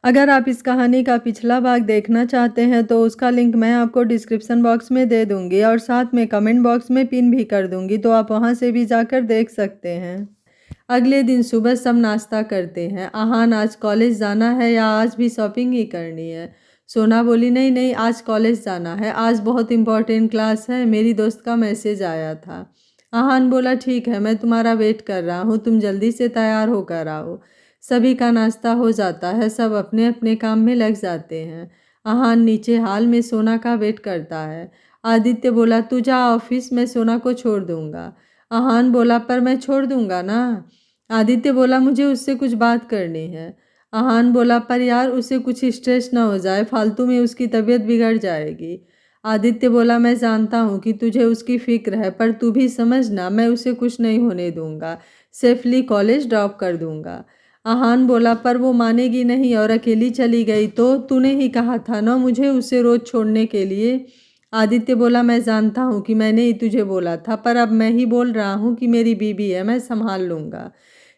अगर आप इस कहानी का पिछला भाग देखना चाहते हैं तो उसका लिंक मैं आपको डिस्क्रिप्शन बॉक्स में दे दूंगी और साथ में कमेंट बॉक्स में पिन भी कर दूंगी, तो आप वहां से भी जाकर देख सकते हैं। अगले दिन सुबह सब नाश्ता करते हैं। आहान, आज कॉलेज जाना है या आज भी शॉपिंग ही करनी है? सोना बोली, नहीं नहीं, आज कॉलेज जाना है, आज बहुत इम्पोर्टेंट क्लास है, मेरी दोस्त का मैसेज आया था। आहान बोला, ठीक है, मैं तुम्हारा वेट कर रहा हूँ, तुम जल्दी से तैयार होकर आओ। सभी का नाश्ता हो जाता है, सब अपने अपने काम में लग जाते हैं। आहान नीचे हॉल में सोना का वेट करता है। आदित्य बोला, तू जा ऑफिस, मैं सोना को छोड़ दूंगा। आहान बोला, पर मैं छोड़ दूंगा ना। आदित्य बोला, मुझे उससे कुछ बात करनी है। आहान बोला, पर यार उसे कुछ स्ट्रेस ना हो जाए, फालतू में उसकी तबीयत बिगड़ जाएगी। आदित्य बोला, मैं जानता हूँ कि तुझे उसकी फिक्र है, पर तू भी समझना, मैं उसे कुछ नहीं होने दूंगा, सेफली कॉलेज ड्रॉप कर दूंगा। आहान बोला, पर वो मानेगी नहीं और अकेली चली गई तो? तूने ही कहा था ना मुझे उसे रोज छोड़ने के लिए। आदित्य बोला, मैं जानता हूँ कि मैंने ही तुझे बोला था, पर अब मैं ही बोल रहा हूँ कि मेरी बीबी है, मैं संभाल लूँगा।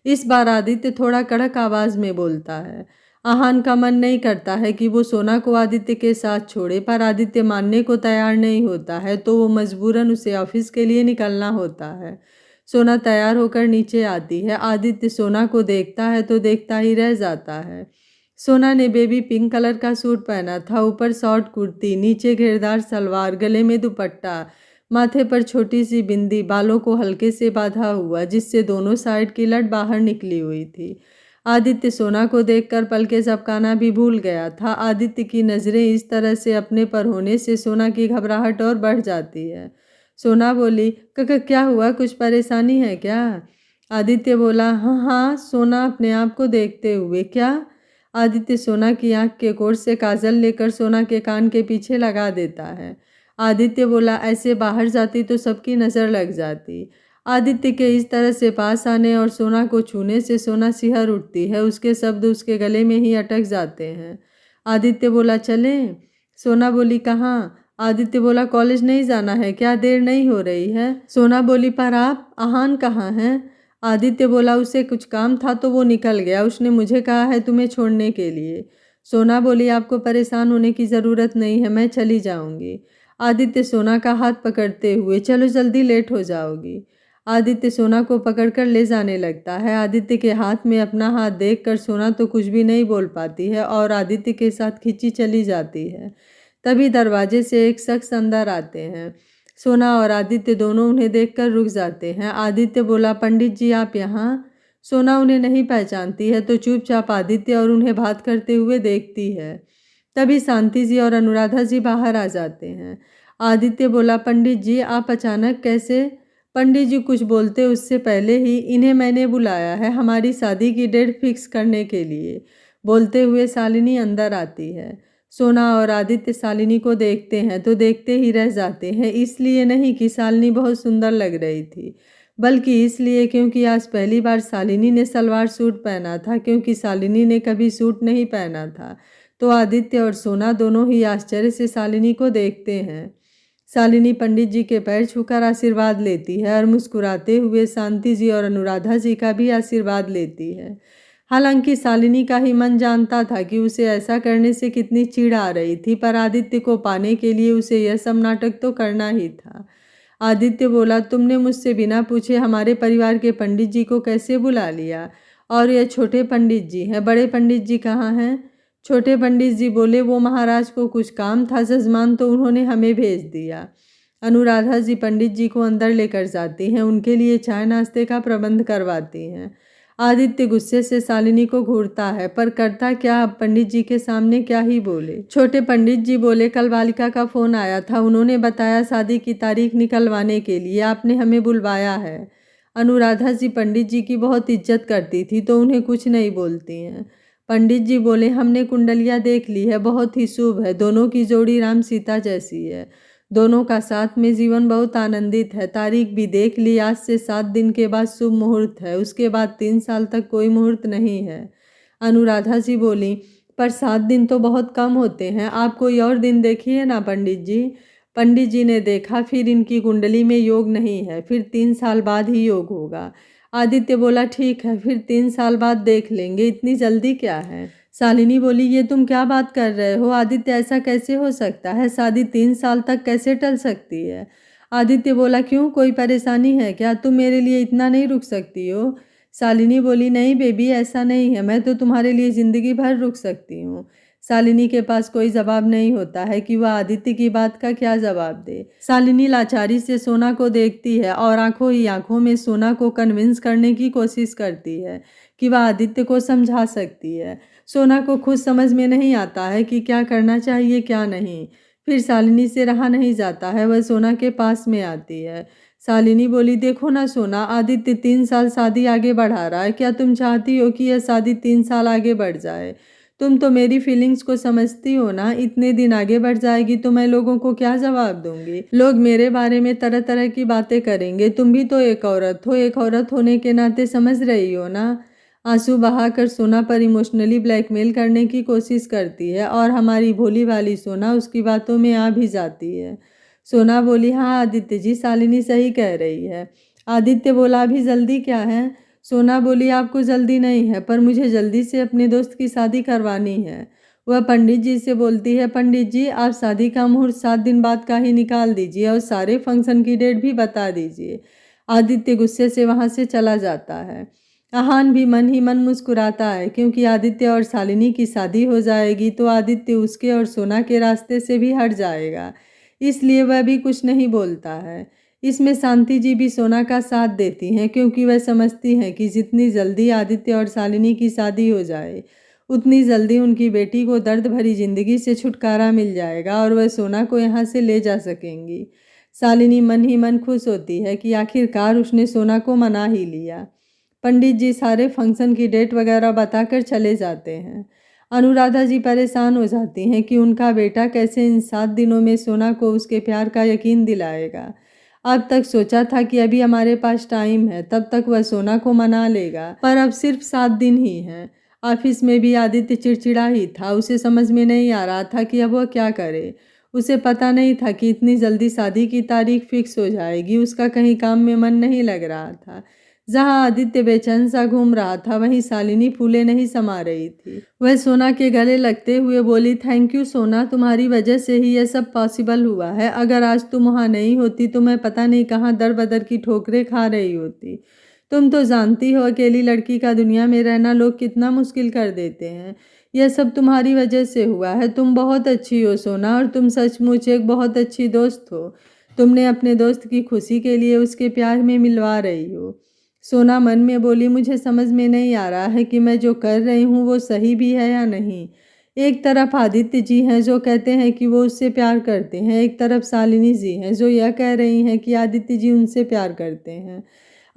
इस बार आदित्य थोड़ा कड़क आवाज़ में बोलता है। आहान का मन नहीं करता है कि वो सोना को आदित्य के साथ छोड़े, पर आदित्य मानने को तैयार नहीं होता है, तो वो मजबूरन उसे ऑफिस के लिए निकलना होता है। सोना तैयार होकर नीचे आती है। आदित्य सोना को देखता है तो देखता ही रह जाता है। सोना ने बेबी पिंक कलर का सूट पहना था, ऊपर शॉर्ट कुर्ती, नीचे घेरदार सलवार, गले में दुपट्टा, माथे पर छोटी सी बिंदी, बालों को हल्के से बांधा हुआ जिससे दोनों साइड की लट बाहर निकली हुई थी। आदित्य सोना को देखकर पलकें झपकाना भी भूल गया था। आदित्य की नज़रें इस तरह से अपने पर होने से सोना की घबराहट और बढ़ जाती है। सोना बोली, कका क्या हुआ, कुछ परेशानी है क्या? आदित्य बोला, हाँ हाँ। सोना अपने आप को देखते हुए, क्या? आदित्य सोना की आंख के कोर से काजल लेकर सोना के कान के पीछे लगा देता है। आदित्य बोला, ऐसे बाहर जाती तो सबकी नज़र लग जाती। आदित्य के इस तरह से पास आने और सोना को छूने से सोना सिहर उठती है, उसके शब्द उसके गले में ही अटक जाते हैं। आदित्य बोला, चलें? सोना बोली, कहाँ? आदित्य बोला, कॉलेज नहीं जाना है क्या, देर नहीं हो रही है? सोना बोली, पर आप, आहान कहाँ हैं? आदित्य बोला, उसे कुछ काम था तो वो निकल गया, उसने मुझे कहा है तुम्हें छोड़ने के लिए। सोना बोली, आपको परेशान होने की ज़रूरत नहीं है, मैं चली जाऊंगी। आदित्य सोना का हाथ पकड़ते हुए, चलो जल्दी, लेट हो जाओगी। आदित्य सोना को पकड़कर ले जाने लगता है। आदित्य के हाथ में अपना हाथ देखकर सोना तो कुछ भी नहीं बोल पाती है और आदित्य के साथ खींची चली जाती है। तभी दरवाजे से एक शख्स अंदर आते हैं। सोना और आदित्य दोनों उन्हें देखकर रुक जाते हैं। आदित्य बोला, पंडित जी आप यहाँ? सोना उन्हें नहीं पहचानती है तो चुपचाप आदित्य और उन्हें बात करते हुए देखती है। तभी शांति जी और अनुराधा जी बाहर आ जाते हैं। आदित्य बोला, पंडित जी आप अचानक कैसे? पंडित जी कुछ बोलते उससे पहले ही, इन्हें मैंने बुलाया है हमारी शादी की डेट फिक्स करने के लिए, बोलते हुए शालिनी अंदर आती है। सोना और आदित्य शालिनी को देखते हैं तो देखते ही रह जाते हैं, इसलिए नहीं कि शालिनी बहुत सुंदर लग रही थी, बल्कि इसलिए क्योंकि आज पहली बार शालिनी ने सलवार सूट पहना था, क्योंकि शालिनी ने कभी सूट नहीं पहना था। तो आदित्य और सोना दोनों ही आश्चर्य से शालिनी को देखते हैं। शालिनी पंडित जी के पैर छूकर आशीर्वाद लेती है और मुस्कुराते हुए शांति जी और अनुराधा जी का भी आशीर्वाद लेती है। हालांकि शालिनी का ही मन जानता था कि उसे ऐसा करने से कितनी चिढ़ आ रही थी, पर आदित्य को पाने के लिए उसे यह सब नाटक तो करना ही था। आदित्य बोला, तुमने मुझसे बिना पूछे हमारे परिवार के पंडित जी को कैसे बुला लिया? और यह छोटे पंडित जी हैं, बड़े पंडित जी कहाँ हैं? छोटे पंडित जी बोले, वो महाराज को कुछ काम था जजमान, तो उन्होंने हमें भेज दिया। अनुराधा जी पंडित जी को अंदर लेकर जाती हैं, उनके लिए चाय नाश्ते का प्रबंध करवाती हैं। आदित्य गुस्से से शालिनी को घूरता है, पर करता क्या, अब पंडित जी के सामने क्या ही बोले। छोटे पंडित जी बोले, कल बालिका का फोन आया था, उन्होंने बताया शादी की तारीख निकलवाने के लिए आपने हमें बुलवाया है। अनुराधा जी पंडित जी की बहुत इज्जत करती थी तो उन्हें कुछ नहीं बोलती हैं। पंडित जी बोले, हमने कुंडलियाँ देख ली है, बहुत ही शुभ है, दोनों की जोड़ी राम सीता जैसी है, दोनों का साथ में जीवन बहुत आनंदित है। तारीख भी देख ली, आज से 7 दिन के बाद शुभ मुहूर्त है, उसके बाद 3 साल तक कोई मुहूर्त नहीं है। अनुराधा जी बोली, पर 7 दिन तो बहुत कम होते हैं, आप कोई और दिन देखिए ना पंडित जी। पंडित जी ने देखा, फिर इनकी कुंडली में योग नहीं है, फिर 3 साल बाद ही योग होगा। आदित्य बोला, ठीक है, फिर 3 साल बाद देख लेंगे, इतनी जल्दी क्या है? शालिनी बोली, ये तुम क्या बात कर रहे हो आदित्य, ऐसा कैसे हो सकता है? शादी 3 साल तक कैसे टल सकती है? आदित्य बोला, क्यों, कोई परेशानी है क्या? तुम मेरे लिए इतना नहीं रुक सकती हो? शालिनी बोली, नहीं बेबी, ऐसा नहीं है, मैं तो तुम्हारे लिए ज़िंदगी भर रुक सकती हूँ। शालिनी के पास कोई जवाब नहीं होता है कि वह आदित्य की बात का क्या जवाब दे। शालिनी लाचारी से सोना को देखती है और आंखों ही आंखों में सोना को कन्विंस करने की कोशिश करती है कि वह आदित्य को समझा सकती है। सोना को खुद समझ में नहीं आता है कि क्या करना चाहिए क्या नहीं। फिर शालिनी से रहा नहीं जाता है, वह सोना के पास में आती है। शालिनी बोली, देखो ना सोना, आदित्य 3 साल शादी आगे बढ़ा रहा है, क्या तुम चाहती हो कि यह शादी 3 साल आगे बढ़ जाए? तुम तो मेरी फीलिंग्स को समझती हो ना, इतने दिन आगे बढ़ जाएगी तो मैं लोगों को क्या जवाब दूंगी? लोग मेरे बारे में तरह तरह की बातें करेंगे। तुम भी तो एक औरत हो, एक औरत होने के नाते समझ रही हो ना। आंसू बहाकर सोना पर इमोशनली ब्लैकमेल करने की कोशिश करती है और हमारी भोली वाली सोना उसकी बातों में आ भी जाती है। सोना बोली, हाँ आदित्य जी, शालिनी सही कह रही है। आदित्य बोला, अभी जल्दी क्या है? सोना बोली, आपको जल्दी नहीं है, पर मुझे जल्दी से अपने दोस्त की शादी करवानी है। वह पंडित जी से बोलती है, पंडित जी आप शादी का मुहूर्त 7 दिन बाद का ही निकाल दीजिए और सारे फंक्शन की डेट भी बता दीजिए। आदित्य गुस्से से वहाँ से चला जाता है। आहान भी मन ही मन मुस्कुराता है, क्योंकि आदित्य और शालिनी की शादी हो जाएगी तो आदित्य उसके और सोना के रास्ते से भी हट जाएगा, इसलिए वह भी कुछ नहीं बोलता है। इसमें शांति जी भी सोना का साथ देती हैं, क्योंकि वह समझती हैं कि जितनी जल्दी आदित्य और शालिनी की शादी हो जाए उतनी जल्दी उनकी बेटी को दर्द भरी जिंदगी से छुटकारा मिल जाएगा और वह सोना को यहाँ से ले जा सकेंगी। शालिनी मन ही मन खुश होती है कि आखिरकार उसने सोना को मना ही लिया। पंडित जी सारे फंक्शन की डेट वगैरह बताकर चले जाते हैं। अनुराधा जी परेशान हो जाती हैं कि उनका बेटा कैसे इन 7 दिनों में सोना को उसके प्यार का यकीन दिलाएगा। अब तक सोचा था कि अभी हमारे पास टाइम है, तब तक वह सोना को मना लेगा, पर अब सिर्फ 7 दिन ही हैं। ऑफिस में भी आदित्य चिड़चिड़ा ही था, उसे समझ में नहीं आ रहा था कि अब वह क्या करे। उसे पता नहीं था कि इतनी जल्दी शादी की तारीख फिक्स हो जाएगी। उसका कहीं काम में मन नहीं लग रहा था। जहां आदित्य बेचैन सा घूम रहा था, वहीं शालिनी फूले नहीं समा रही थी। वह सोना के गले लगते हुए बोली, थैंक यू सोना, तुम्हारी वजह से ही यह सब पॉसिबल हुआ है। अगर आज तुम वहाँ नहीं होती तो मैं पता नहीं कहाँ दर बदर की ठोकरें खा रही होती। तुम तो जानती हो अकेली लड़की का दुनिया में रहना लोग कितना मुश्किल कर देते हैं। यह सब तुम्हारी वजह से हुआ है। तुम बहुत अच्छी हो सोना, और तुम सचमुच एक बहुत अच्छी दोस्त हो। तुमने अपने दोस्त की खुशी के लिए उसके प्यार में मिलवा रही हो। सोना मन में बोली, मुझे समझ में नहीं आ रहा है कि मैं जो कर रही हूँ वो सही भी है या नहीं। एक तरफ आदित्य जी हैं जो कहते हैं कि वो उससे प्यार करते हैं, एक तरफ शालिनी जी हैं जो यह कह रही हैं कि आदित्य जी उनसे प्यार करते हैं।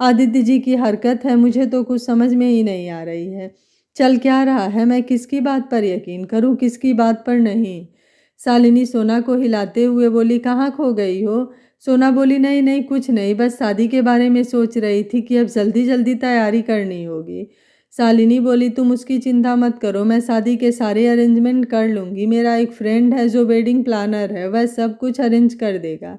आदित्य जी की हरकत है, मुझे तो कुछ समझ में ही नहीं आ रही है। चल क्या रहा है, मैं किसकी बात पर यकीन करूं, किसकी बात पर नहीं। शालिनी सोना को हिलाते हुए बोली, कहाँ खो गई हो? सोना बोली, नहीं नहीं कुछ नहीं, बस शादी के बारे में सोच रही थी कि अब जल्दी जल्दी तैयारी करनी होगी। शालिनी बोली, तुम उसकी चिंता मत करो, मैं शादी के सारे अरेंजमेंट कर लूँगी। मेरा एक फ्रेंड है जो वेडिंग प्लानर है, वह सब कुछ अरेंज कर देगा।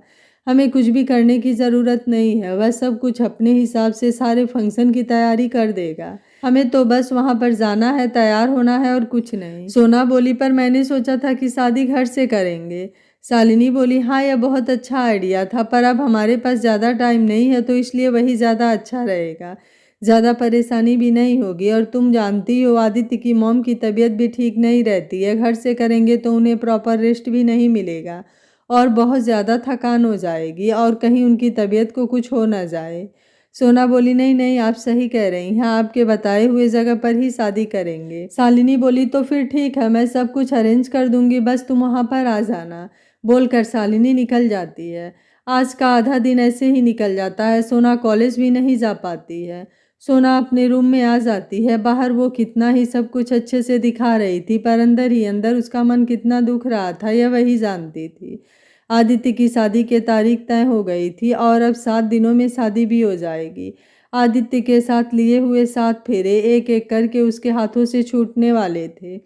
हमें कुछ भी करने की ज़रूरत नहीं है, वह सब कुछ अपने हिसाब से सारे फंक्शन की तैयारी कर देगा। हमें तो बस वहाँ पर जाना है, तैयार होना है और कुछ नहीं। सोना बोली, पर मैंने सोचा था कि शादी घर से करेंगे। शालिनी बोली, हाँ यह बहुत अच्छा आइडिया था, पर अब हमारे पास ज़्यादा टाइम नहीं है तो इसलिए वही ज़्यादा अच्छा रहेगा। ज़्यादा परेशानी भी नहीं होगी, और तुम जानती हो आदित्य की मॉम की तबीयत भी ठीक नहीं रहती है। घर से करेंगे तो उन्हें प्रॉपर रेस्ट भी नहीं मिलेगा और बहुत ज़्यादा थकान हो जाएगी, और कहीं उनकी तबीयत को कुछ हो ना जाए। सोना बोली, नहीं नहीं आप सही कह रही हैं, आपके बताए हुए जगह पर ही शादी करेंगे। शालिनी बोली, तो फिर ठीक है, मैं सब कुछ अरेंज कर दूंगी, बस तुम वहाँ पर आ जाना। बोलकर शालिनी निकल जाती है। आज का आधा दिन ऐसे ही निकल जाता है। सोना कॉलेज भी नहीं जा पाती है। सोना अपने रूम में आ जाती है। बाहर वो कितना ही सब कुछ अच्छे से दिखा रही थी, पर अंदर ही अंदर उसका मन कितना दुख रहा था यह वही जानती थी। आदित्य की शादी की तारीख तय हो गई थी और अब 7 दिनों में शादी भी हो जाएगी। आदित्य के साथ लिए हुए 7 फेरे एक एक करके उसके हाथों से छूटने वाले थे,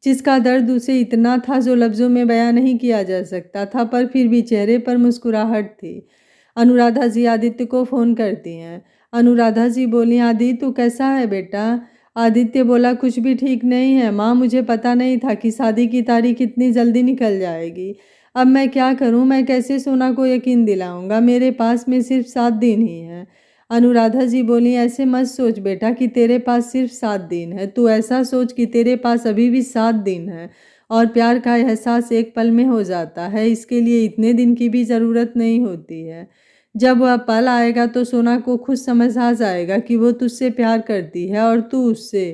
जिसका दर्द उसे इतना था जो लफ्ज़ों में बयां नहीं किया जा सकता था, पर फिर भी चेहरे पर मुस्कुराहट थी। अनुराधा जी आदित्य को फ़ोन करती हैं। अनुराधा जी बोली, आदि तू कैसा है बेटा? आदित्य बोला, कुछ भी ठीक नहीं है माँ, मुझे पता नहीं था कि शादी की तारीख इतनी जल्दी निकल जाएगी। अब मैं क्या करूँ, मैं कैसे सोना को यकीन दिलाऊंगा, मेरे पास में सिर्फ 7 दिन ही है। अनुराधा जी बोली, ऐसे मत सोच बेटा कि तेरे पास सिर्फ 7 दिन है, तू ऐसा सोच कि तेरे पास अभी भी 7 दिन है और प्यार का एहसास एक पल में हो जाता है, इसके लिए इतने दिन की भी ज़रूरत नहीं होती है। जब वह पल आएगा तो सोना को खुद समझ आ जाएगा कि वो तुझसे प्यार करती है और तू उससे।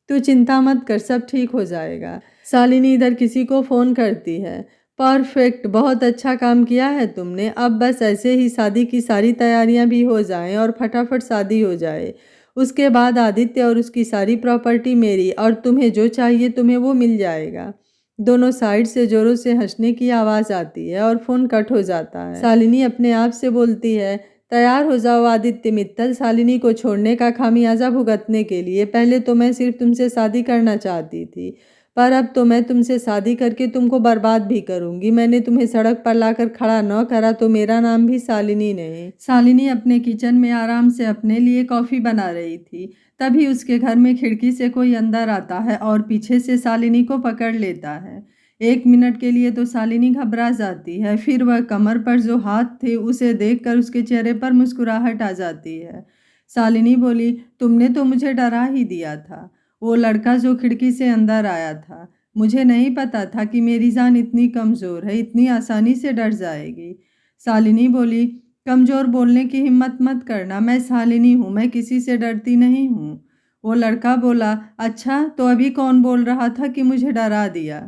तू चिंता मत कर, सब ठीक हो जाएगा। शालिनी इधर किसी को फ़ोन करती है। परफेक्ट, बहुत अच्छा काम किया है तुमने। अब बस ऐसे ही शादी की सारी तैयारियां भी हो जाएं और फटाफट शादी हो जाए। उसके बाद आदित्य और उसकी सारी प्रॉपर्टी मेरी, और तुम्हें जो चाहिए तुम्हें वो मिल जाएगा। दोनों साइड से जोरों से हंसने की आवाज़ आती है और फ़ोन कट हो जाता है। शालिनी अपने आप से बोलती है, तैयार हो जाओ आदित्य मित्तल, शालिनी को छोड़ने का खामियाजा भुगतने के लिए। पहले तो मैं सिर्फ तुमसे शादी करना चाहती थी, पर अब तो मैं तुमसे शादी करके तुमको बर्बाद भी करूंगी। मैंने तुम्हें सड़क पर लाकर खड़ा न करा तो मेरा नाम भी शालिनी नहीं। शालिनी अपने किचन में आराम से अपने लिए कॉफ़ी बना रही थी, तभी उसके घर में खिड़की से कोई अंदर आता है और पीछे से शालिनी को पकड़ लेता है। 1 मिनट के लिए तो शालिनी घबरा जाती है, फिर वह कमर पर जो हाथ थे उसे देखकर उसके चेहरे पर मुस्कुराहट आ जाती है। शालिनी बोली, तुमने तो मुझे डरा ही दिया था। वो लड़का जो खिड़की से अंदर आया था, मुझे नहीं पता था कि मेरी जान इतनी कमज़ोर है, इतनी आसानी से डर जाएगी। शालिनी बोली, कमज़ोर बोलने की हिम्मत मत करना, मैं शालिनी हूँ, मैं किसी से डरती नहीं हूँ। वो लड़का बोला, अच्छा तो अभी कौन बोल रहा था कि मुझे डरा दिया?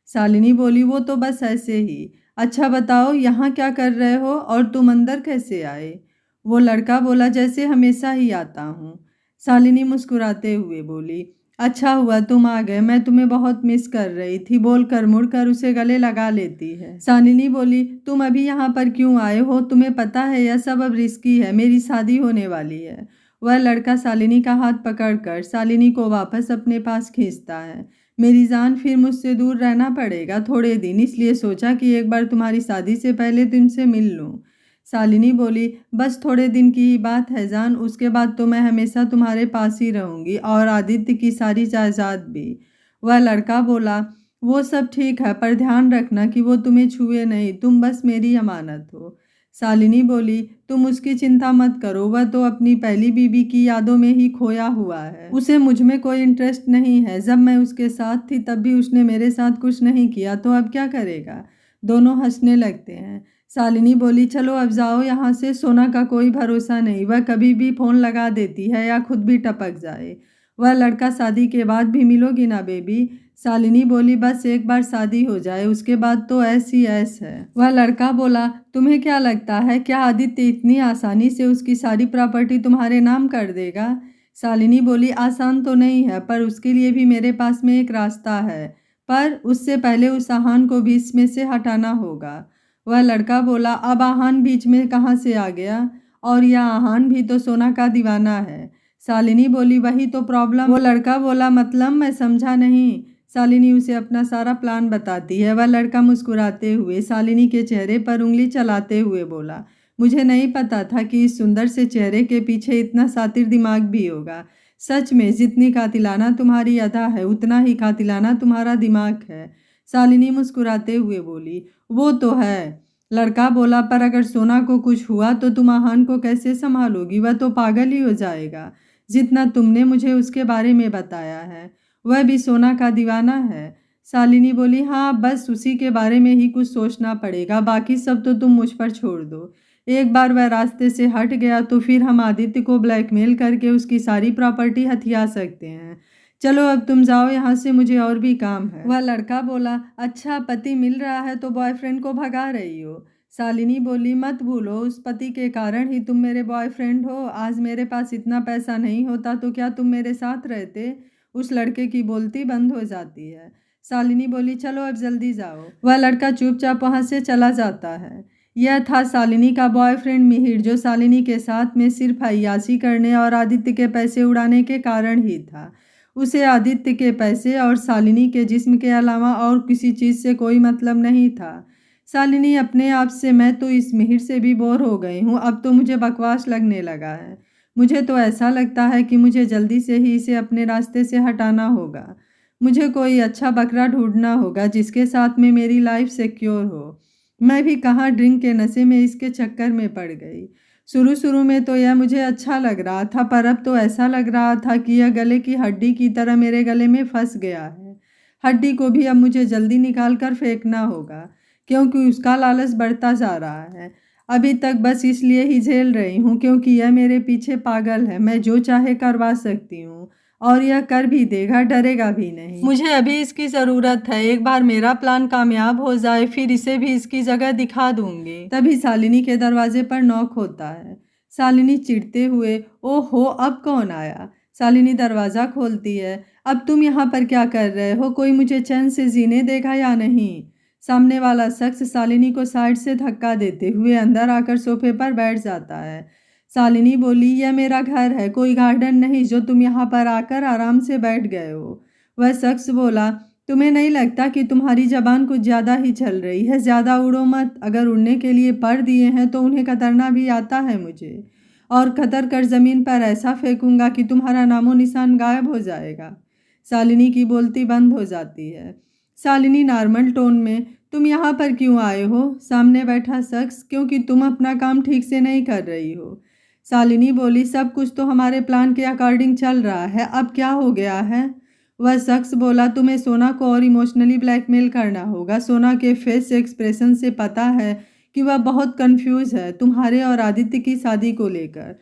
शालिनी बोली, वो तो बस ऐसे ही। अच्छा बताओ यहाँ क्या कर रहे हो और तुम अंदर कैसे आए? वो लड़का बोला, जैसे हमेशा ही आता हूँ। शालिनी मुस्कुराते हुए बोली, अच्छा हुआ तुम आ गए, मैं तुम्हें बहुत मिस कर रही थी, बोलकर मुड़कर उसे गले लगा लेती है। शालिनी बोली, तुम अभी यहाँ पर क्यों आए हो? तुम्हें पता है यह सब अब रिस्की है, मेरी शादी होने वाली है। वह लड़का शालिनी का हाथ पकड़कर शालिनी को वापस अपने पास खींचता है। मेरी जान, फिर मुझसे दूर रहना पड़ेगा थोड़े दिन, इसलिए सोचा कि एक बार तुम्हारी शादी से पहले तुमसे मिल लूं। शालिनी बोली, बस थोड़े दिन की ही बात है जान, उसके बाद तो मैं हमेशा तुम्हारे पास ही रहूंगी और आदित्य की सारी जायदाद भी। वह लड़का बोला, वो सब ठीक है, पर ध्यान रखना कि वो तुम्हें छुए नहीं, तुम बस मेरी अमानत हो। शालिनी बोली, तुम उसकी चिंता मत करो, वह तो अपनी पहली बीवी की यादों में ही खोया हुआ है, उसे मुझ में कोई इंटरेस्ट नहीं है। जब मैं उसके साथ थी तब भी उसने मेरे साथ कुछ नहीं किया, तो अब क्या करेगा? दोनों हंसने लगते हैं। शालिनी बोली, चलो अब जाओ यहाँ से, सोना का कोई भरोसा नहीं, वह कभी भी फ़ोन लगा देती है या खुद भी टपक जाए। वह लड़का, शादी के बाद भी मिलोगी ना बेबी? शालिनी बोली, बस एक बार शादी हो जाए, उसके बाद तो ऐसी ऐस है। वह लड़का बोला, तुम्हें क्या लगता है, क्या आदित्य इतनी आसानी से उसकी सारी प्रॉपर्टी तुम्हारे नाम कर देगा? शालिनी बोली, आसान तो नहीं है, पर उसके लिए भी मेरे पास में एक रास्ता है, पर उससे पहले उस आहान को भी इसमें से हटाना होगा। वह लड़का बोला, अब आहान बीच में कहाँ से आ गया? और यह आहान भी तो सोना का दीवाना है। शालिनी बोली, वही तो प्रॉब्लम। वो लड़का बोला, मतलब मैं समझा नहीं। शालिनी उसे अपना सारा प्लान बताती है। वह लड़का मुस्कुराते हुए शालिनी के चेहरे पर उंगली चलाते हुए बोला, मुझे नहीं पता था कि इस सुंदर से चेहरे के पीछे इतना शातिर दिमाग भी होगा। सच में जितनी कातिलाना तुम्हारी अदा है उतना ही कातिलाना तुम्हारा दिमाग है। शालिनी मुस्कुराते हुए बोली, वो तो है। लड़का बोला, पर अगर सोना को कुछ हुआ तो तुम आहान को कैसे संभालोगी? वह तो पागल ही हो जाएगा, जितना तुमने मुझे उसके बारे में बताया है। वह भी सोना का दीवाना है। शालिनी बोली, हाँ बस उसी के बारे में ही कुछ सोचना पड़ेगा, बाकी सब तो तुम मुझ पर छोड़ दो। एक बार वह रास्ते से हट गया तो फिर हम आदित्य को ब्लैकमेल करके उसकी सारी प्रॉपर्टी हथिया सकते हैं। चलो अब तुम जाओ यहाँ से, मुझे और भी काम है। वह लड़का बोला, अच्छा पति मिल रहा है तो बॉयफ्रेंड को भगा रही हो? शालिनी बोली, मत भूलो उस पति के कारण ही तुम मेरे बॉयफ्रेंड हो। आज मेरे पास इतना पैसा नहीं होता तो क्या तुम मेरे साथ रहते? उस लड़के की बोलती बंद हो जाती है। शालिनी बोली, चलो अब जल्दी जाओ। वह लड़का चुपचाप वहाँ से चला जाता है। यह था शालिनी का बॉयफ्रेंड मिहिर, जो शालिनी के साथ में सिर्फ अय्याशी करने और आदित्य के पैसे उड़ाने के कारण ही था। उसे आदित्य के पैसे और शालिनी के जिस्म के अलावा और किसी चीज़ से कोई मतलब नहीं था। शालिनी अपने आप से, मैं तो इस मिहिर से भी बोर हो गई हूँ, अब तो मुझे बकवास लगने लगा है। मुझे तो ऐसा लगता है कि मुझे जल्दी से ही इसे अपने रास्ते से हटाना होगा। मुझे कोई अच्छा बकरा ढूँढना होगा जिसके साथ में मेरी लाइफ़ सिक्योर हो। मैं भी कहाँ ड्रिंक के नशे में इसके चक्कर में पड़ गई। शुरू-शुरू में तो यह मुझे अच्छा लग रहा था, पर अब तो ऐसा लग रहा था कि यह गले की हड्डी की तरह मेरे गले में फँस गया है। हड्डी को भी अब मुझे जल्दी निकाल कर फेंकना होगा, क्योंकि उसका लालच बढ़ता जा रहा है। अभी तक बस इसलिए ही झेल रही हूँ क्योंकि यह मेरे पीछे पागल है। मैं जो चाहे करवा सकती हूँ और यह कर भी देगा, डरेगा भी नहीं। मुझे अभी इसकी ज़रूरत है। एक बार मेरा प्लान कामयाब हो जाए, फिर इसे भी इसकी जगह दिखा दूँगी। तभी शालिनी के दरवाजे पर नॉक होता है। शालिनी चिढ़ते हुए, ओहो! अब कौन आया? शालिनी दरवाज़ा खोलती है। अब तुम यहाँ पर क्या कर रहे हो? कोई मुझे चैन से जीने देगा या नहीं? सामने वाला शख्स शालिनी को साइड से धक्का देते हुए अंदर आकर सोफे पर बैठ जाता है। शालिनी बोली, यह मेरा घर है, कोई गार्डन नहीं जो तुम यहाँ पर आकर आराम से बैठ गए हो। वह शख्स बोला, तुम्हें नहीं लगता कि तुम्हारी ज़बान कुछ ज़्यादा ही चल रही है? ज़्यादा उड़ो मत। अगर उड़ने के लिए पर दिए हैं तो उन्हें कतरना भी आता है मुझे, और कतर कर ज़मीन पर ऐसा फेंकूंगा कि तुम्हारा नामो निशान गायब हो जाएगा। शालिनी की बोलती बंद हो जाती है। शालिनी नॉर्मल टोन में, तुम यहाँ पर क्यों आए हो? सामने बैठा शख्स, क्योंकि तुम अपना काम ठीक से नहीं कर रही हो। शालिनी बोली, सब कुछ तो हमारे प्लान के अकॉर्डिंग चल रहा है, अब क्या हो गया है? वह शख्स बोला, तुम्हें सोना को और इमोशनली ब्लैकमेल करना होगा। सोना के फेस एक्सप्रेशन से पता है कि वह बहुत कंफ्यूज है तुम्हारे और आदित्य की शादी को लेकर।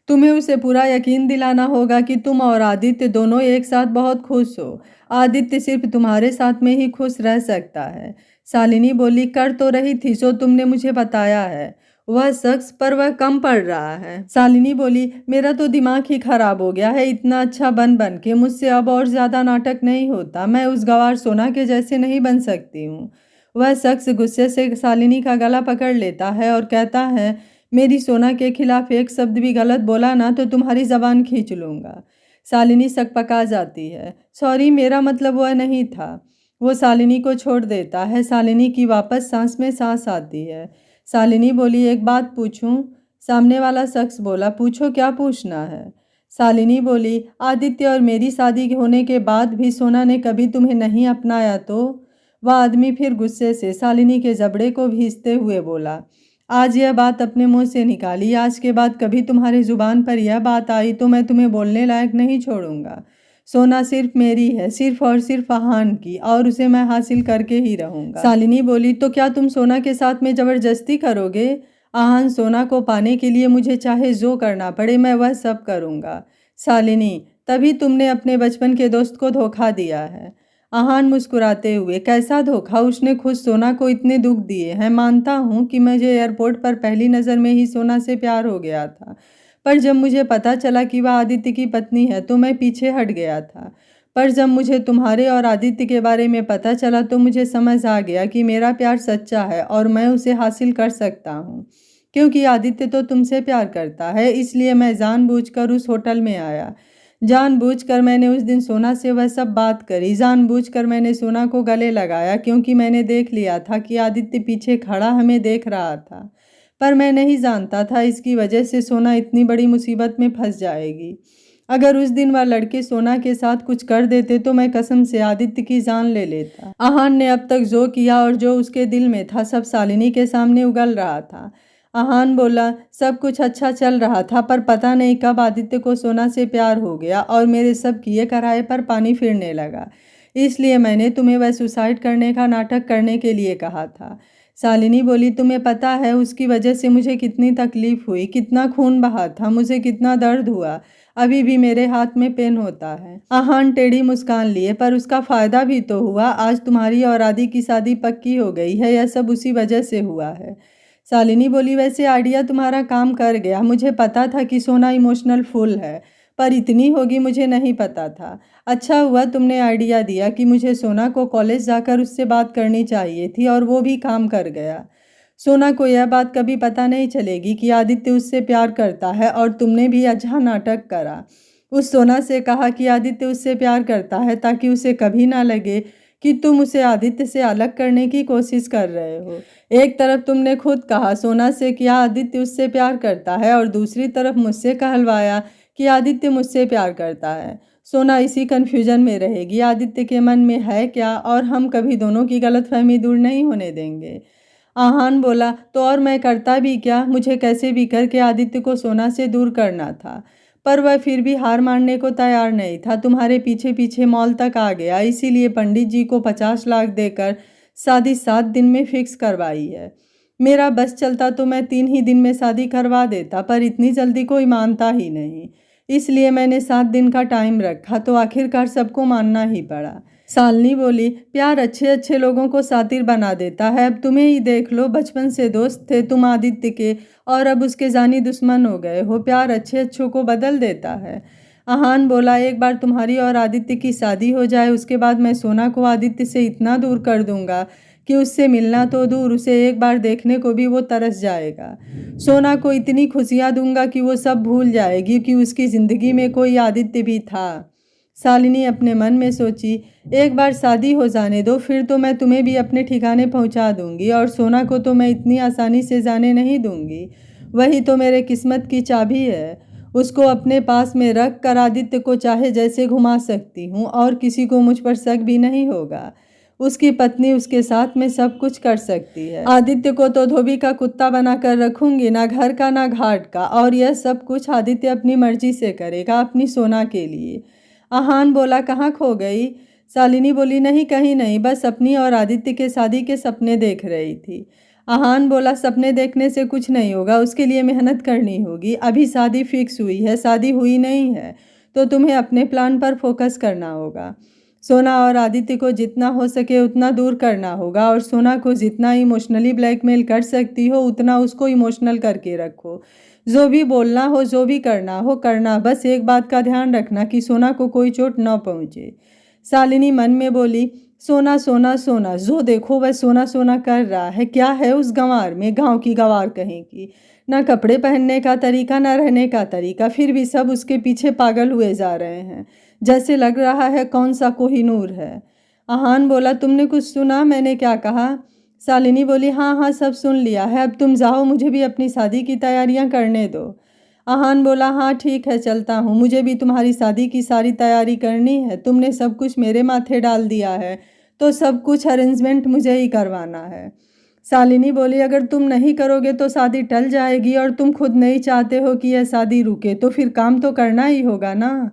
तुम्हें उसे पूरा यकीन दिलाना होगा कि तुम और आदित्य दोनों एक साथ बहुत खुश हो। आदित्य सिर्फ तुम्हारे साथ में ही खुश रह सकता है। शालिनी बोली, कर तो रही थी जो तुमने मुझे बताया है। वह शख्स, पर वह कम पड़ रहा है। शालिनी बोली, मेरा तो दिमाग ही खराब हो गया है। इतना अच्छा बन बन के मुझसे अब और ज़्यादा नाटक नहीं होता। मैं उस गवार सोना के जैसे नहीं बन सकती हूँ। वह शख्स गुस्से से शालिनी का गला पकड़ लेता है और कहता है, मेरी सोना के खिलाफ एक शब्द भी गलत बोला ना तो तुम्हारी ज़बान खींच लूँगा। शालिनी सकपका जाती है। सॉरी, मेरा मतलब वह नहीं था। वो शालिनी को छोड़ देता है। शालिनी की वापस सांस में सांस आती है। शालिनी बोली, एक बात पूछूं? सामने वाला शख्स बोला, पूछो, क्या पूछना है? शालिनी बोली, आदित्य और मेरी शादी होने के बाद भी सोना ने कभी तुम्हें नहीं अपनाया तो? वह आदमी फिर गुस्से से शालिनी के जबड़े को भींचते हुए बोला, आज यह बात अपने मुंह से निकाली। आज के बाद कभी तुम्हारी जुबान पर यह बात आई तो मैं तुम्हें बोलने लायक नहीं छोड़ूंगा। सोना सिर्फ मेरी है, सिर्फ और सिर्फ आहान की, और उसे मैं हासिल करके ही रहूंगा। शालिनी बोली, तो क्या तुम सोना के साथ में जबरदस्ती करोगे? आहान सोना को पाने के लिए मुझे चाहे जो करना पड़े मैं वह सब करूंगा। शालिनी, तभी तुमने अपने बचपन के दोस्त को धोखा दिया है। आहान मुस्कुराते हुए, कैसा धोखा? उसने खुद सोना को इतने दुख दिए हैं। मानता हूँ कि मुझे एयरपोर्ट पर पहली नज़र में ही सोना से प्यार हो गया था, पर जब मुझे पता चला कि वह आदित्य की पत्नी है तो मैं पीछे हट गया था। पर जब मुझे तुम्हारे और आदित्य के बारे में पता चला तो मुझे समझ आ गया कि मेरा प्यार सच्चा है और मैं उसे हासिल कर सकता हूँ। क्योंकि आदित्य तो तुमसे प्यार करता है, इसलिए मैं जानबूझकर उस होटल में आया। जानबूझकर मैंने उस दिन सोना से वह सब बात करी। जानबूझकर मैंने सोना को गले लगाया, क्योंकि मैंने देख लिया था कि आदित्य पीछे खड़ा हमें देख रहा था। पर मैं नहीं जानता था इसकी वजह से सोना इतनी बड़ी मुसीबत में फंस जाएगी। अगर उस दिन वह लड़के सोना के साथ कुछ कर देते तो मैं कसम से आदित्य की जान ले लेता। आहान ने अब तक जो किया और जो उसके दिल में था सब शालिनी के सामने उगल रहा था। आहान बोला, सब कुछ अच्छा चल रहा था, पर पता नहीं कब आदित्य को सोना से प्यार हो गया और मेरे सब किए कराए पर पानी फिरने लगा। इसलिए मैंने तुम्हें वह सुसाइड करने का नाटक करने के लिए कहा था। शालिनी बोली, तुम्हें पता है उसकी वजह से मुझे कितनी तकलीफ हुई, कितना खून बहा था, मुझे कितना दर्द हुआ। अभी भी मेरे हाथ में पेन होता है। आहान टेढ़ी मुस्कान लिए, पर उसका फायदा भी तो हुआ। आज तुम्हारी और आदि की शादी पक्की हो गई है। यह सब उसी वजह से हुआ है। शालिनी बोली, वैसे आइडिया तुम्हारा काम कर गया। मुझे पता था कि सोना इमोशनल फुल है, पर इतनी होगी मुझे नहीं पता था। अच्छा हुआ तुमने आइडिया दिया कि मुझे सोना को कॉलेज जाकर उससे बात करनी चाहिए थी, और वो भी काम कर गया। सोना को यह बात कभी पता नहीं चलेगी कि आदित्य उससे प्यार करता है, और तुमने भी अच्छा नाटक करा। उस सोना से कहा कि आदित्य उससे प्यार करता है ताकि उसे कभी ना लगे कि तुम उसे आदित्य से अलग करने की कोशिश कर रहे हो। एक तरफ तुमने खुद कहा सोना से कि आदित्य उससे प्यार करता है और दूसरी तरफ मुझसे कहलवाया कि आदित्य मुझसे प्यार करता है। सोना इसी कन्फ्यूजन में रहेगी आदित्य के मन में है क्या, और हम कभी दोनों की गलतफहमी दूर नहीं होने देंगे। आहान बोला, तो और मैं करता भी क्या? मुझे कैसे भी करके आदित्य को सोना से दूर करना था, पर वह फिर भी हार मानने को तैयार नहीं था। तुम्हारे पीछे पीछे मॉल तक आ गया, इसीलिए पंडित जी को 50 लाख देकर शादी 7 दिन में फिक्स करवाई है। मेरा बस चलता तो मैं 3 ही दिन में शादी करवा देता, पर इतनी जल्दी कोई मानता ही नहीं, इसलिए मैंने 7 दिन का टाइम रखा, तो आखिरकार सबको मानना ही पड़ा। शालिनी बोली, प्यार अच्छे अच्छे लोगों को सातिर बना देता है। अब तुम्हें ही देख लो, बचपन से दोस्त थे तुम आदित्य के और अब उसके जानी दुश्मन हो गए हो। प्यार अच्छे अच्छों को बदल देता है। आहान बोला, एक बार तुम्हारी और आदित्य की शादी हो जाए, उसके बाद मैं सोना को आदित्य से इतना दूर कर दूंगा कि उससे मिलना तो दूर, उसे एक बार देखने को भी वो तरस जाएगा। सोना को इतनी खुशियाँ दूंगा कि वो सब भूल जाएगी कि उसकी ज़िंदगी में कोई आदित्य भी था। शालिनी अपने मन में सोची, एक बार शादी हो जाने दो, फिर तो मैं तुम्हें भी अपने ठिकाने पहुंचा दूंगी, और सोना को तो मैं इतनी आसानी से जाने नहीं दूंगी। वही तो मेरे किस्मत की चाबी है। उसको अपने पास में रख कर आदित्य को चाहे जैसे घुमा सकती हूँ, और किसी को मुझ पर शक भी नहीं होगा। उसकी पत्नी उसके साथ में सब कुछ कर सकती है। आदित्य को तो धोबी का कुत्ता बनाकर रखूंगी, ना घर का ना घाट का, और यह सब कुछ आदित्य अपनी मर्जी से करेगा, अपनी सोना के लिए। आहान बोला, कहाँ खो गई? शालिनी बोली, नहीं कहीं नहीं, बस अपनी और आदित्य के शादी के सपने देख रही थी। आहान बोला, सपने देखने से कुछ नहीं होगा, उसके लिए मेहनत करनी होगी। अभी शादी फिक्स हुई है, शादी हुई नहीं है, तो तुम्हें अपने प्लान पर फोकस करना होगा। सोना और आदित्य को जितना हो सके उतना दूर करना होगा, और सोना को जितना इमोशनली ब्लैकमेल कर सकती हो उतना उसको इमोशनल करके रखो। जो भी बोलना हो, जो भी करना हो करना, बस एक बात का ध्यान रखना कि सोना को कोई चोट न पहुँचे। शालिनी मन में बोली, सोना सोना सोना, जो देखो वह सोना सोना कर रहा है। क्या है उस गंवार में, गांव की गंवार कहीं की, ना कपड़े पहनने का तरीका ना रहने का तरीका, फिर भी सब उसके पीछे पागल हुए जा रहे हैं, जैसे लग रहा है कौन सा कोहिनूर है। आहान बोला, तुमने कुछ सुना मैंने क्या कहा? शालिनी बोली, हाँ हाँ सब सुन लिया है, अब तुम जाओ, मुझे भी अपनी शादी की तैयारियां करने दो। आहान बोला, हाँ ठीक है चलता हूँ, मुझे भी तुम्हारी शादी की सारी तैयारी करनी है। तुमने सब कुछ मेरे माथे डाल दिया है, तो सब कुछ अरेंजमेंट मुझे ही करवाना है। शालिनी बोली, अगर तुम नहीं करोगे तो शादी टल जाएगी, और तुम खुद नहीं चाहते हो कि यह शादी रुके, तो फिर काम तो करना ही होगा ना।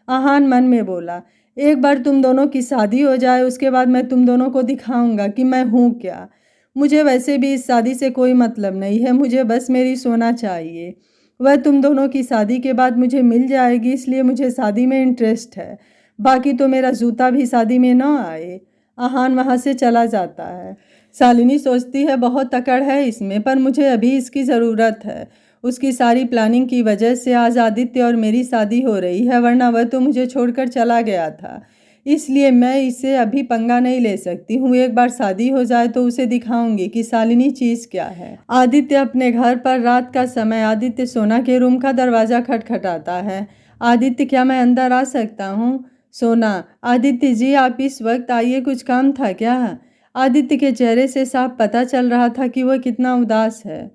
आहान मन में बोला, एक बार तुम दोनों की शादी हो जाए, उसके बाद मैं तुम दोनों को दिखाऊंगा कि मैं हूँ क्या। मुझे वैसे भी इस शादी से कोई मतलब नहीं है, मुझे बस मेरी सोना चाहिए। वह तुम दोनों की शादी के बाद मुझे मिल जाएगी, इसलिए मुझे शादी में इंटरेस्ट है। बाकी तो मेरा जूता भी शादी में न आए। आहान वहाँ से चला जाता है। शालिनी सोचती है, बहुत अकड़ है इसमें, पर मुझे अभी इसकी ज़रूरत है। उसकी सारी प्लानिंग की वजह से आज आदित्य और मेरी शादी हो रही है, वरना वह तो मुझे छोड़कर चला गया था। इसलिए मैं इसे अभी पंगा नहीं ले सकती हूँ। एक बार शादी हो जाए तो उसे दिखाऊंगी कि शालिनी चीज़ क्या है। आदित्य अपने घर पर रात का समय आदित्य सोना के रूम का दरवाज़ा खटखटाता है। आदित्य, क्या मैं अंदर आ सकता हूँ? सोना, आदित्य जी आप इस वक्त आइए, कुछ काम था क्या? आदित्य के चेहरे से साफ पता चल रहा था कि वह कितना उदास है।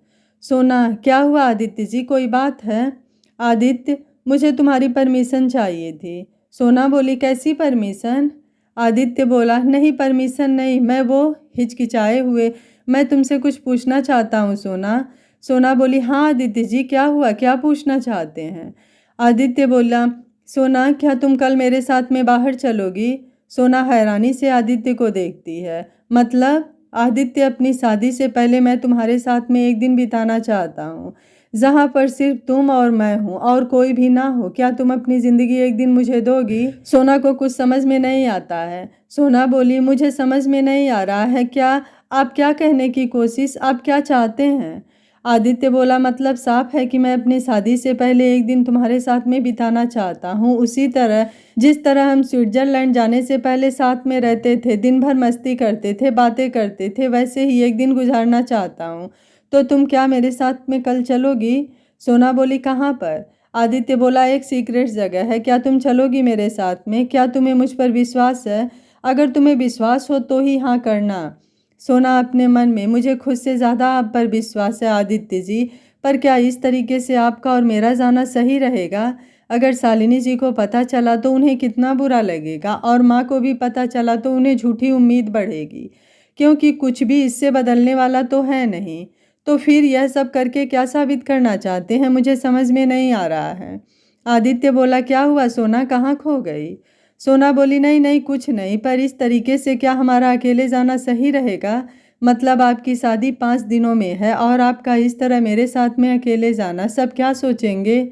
सोना, क्या हुआ आदित्य जी, कोई बात है? आदित्य, मुझे तुम्हारी परमिशन चाहिए थी। सोना बोली, कैसी परमिशन? आदित्य बोला, नहीं परमिशन नहीं, मैं वो हिचकिचाए हुए, मैं तुमसे कुछ पूछना चाहता हूँ सोना। सोना बोली, हाँ आदित्य जी क्या हुआ, क्या पूछना चाहते हैं? आदित्य बोला, सोना क्या तुम कल मेरे साथ में बाहर चलोगी? सोना हैरानी से आदित्य को देखती है। मतलब? आदित्य, अपनी शादी से पहले मैं तुम्हारे साथ में एक दिन बिताना चाहता हूँ, जहाँ पर सिर्फ तुम और मैं हूँ और कोई भी ना हो। क्या तुम अपनी ज़िंदगी एक दिन मुझे दोगी? सोना को कुछ समझ में नहीं आता है। सोना बोली, मुझे समझ में नहीं आ रहा है, क्या आप क्या कहने की कोशिश, आप क्या चाहते हैं? आदित्य बोला, मतलब साफ है कि मैं अपनी शादी से पहले एक दिन तुम्हारे साथ में बिताना चाहता हूँ, उसी तरह जिस तरह हम स्विट्ज़रलैंड जाने से पहले साथ में रहते थे, दिन भर मस्ती करते थे, बातें करते थे, वैसे ही एक दिन गुजारना चाहता हूँ। तो तुम क्या मेरे साथ में कल चलोगी? सोना बोली, कहाँ पर? आदित्य बोला, एक सीक्रेट जगह है, क्या तुम चलोगी मेरे साथ में? क्या तुम्हें मुझ पर विश्वास है? अगर तुम्हें विश्वास हो तो ही हाँ करना। सोना अपने मन में, मुझे खुद से ज़्यादा आप पर विश्वास है आदित्य जी, पर क्या इस तरीके से आपका और मेरा जाना सही रहेगा? अगर शालिनी जी को पता चला तो उन्हें कितना बुरा लगेगा, और माँ को भी पता चला तो उन्हें झूठी उम्मीद बढ़ेगी, क्योंकि कुछ भी इससे बदलने वाला तो है नहीं। तो फिर यह सब करके क्या साबित करना चाहते हैं, मुझे समझ में नहीं आ रहा है। आदित्य बोला, क्या हुआ सोना, कहाँ खो गई? सोना बोली, नहीं नहीं कुछ नहीं, पर इस तरीके से क्या हमारा अकेले जाना सही रहेगा? मतलब आपकी शादी 5 दिनों में है और आपका इस तरह मेरे साथ में अकेले जाना, सब क्या सोचेंगे?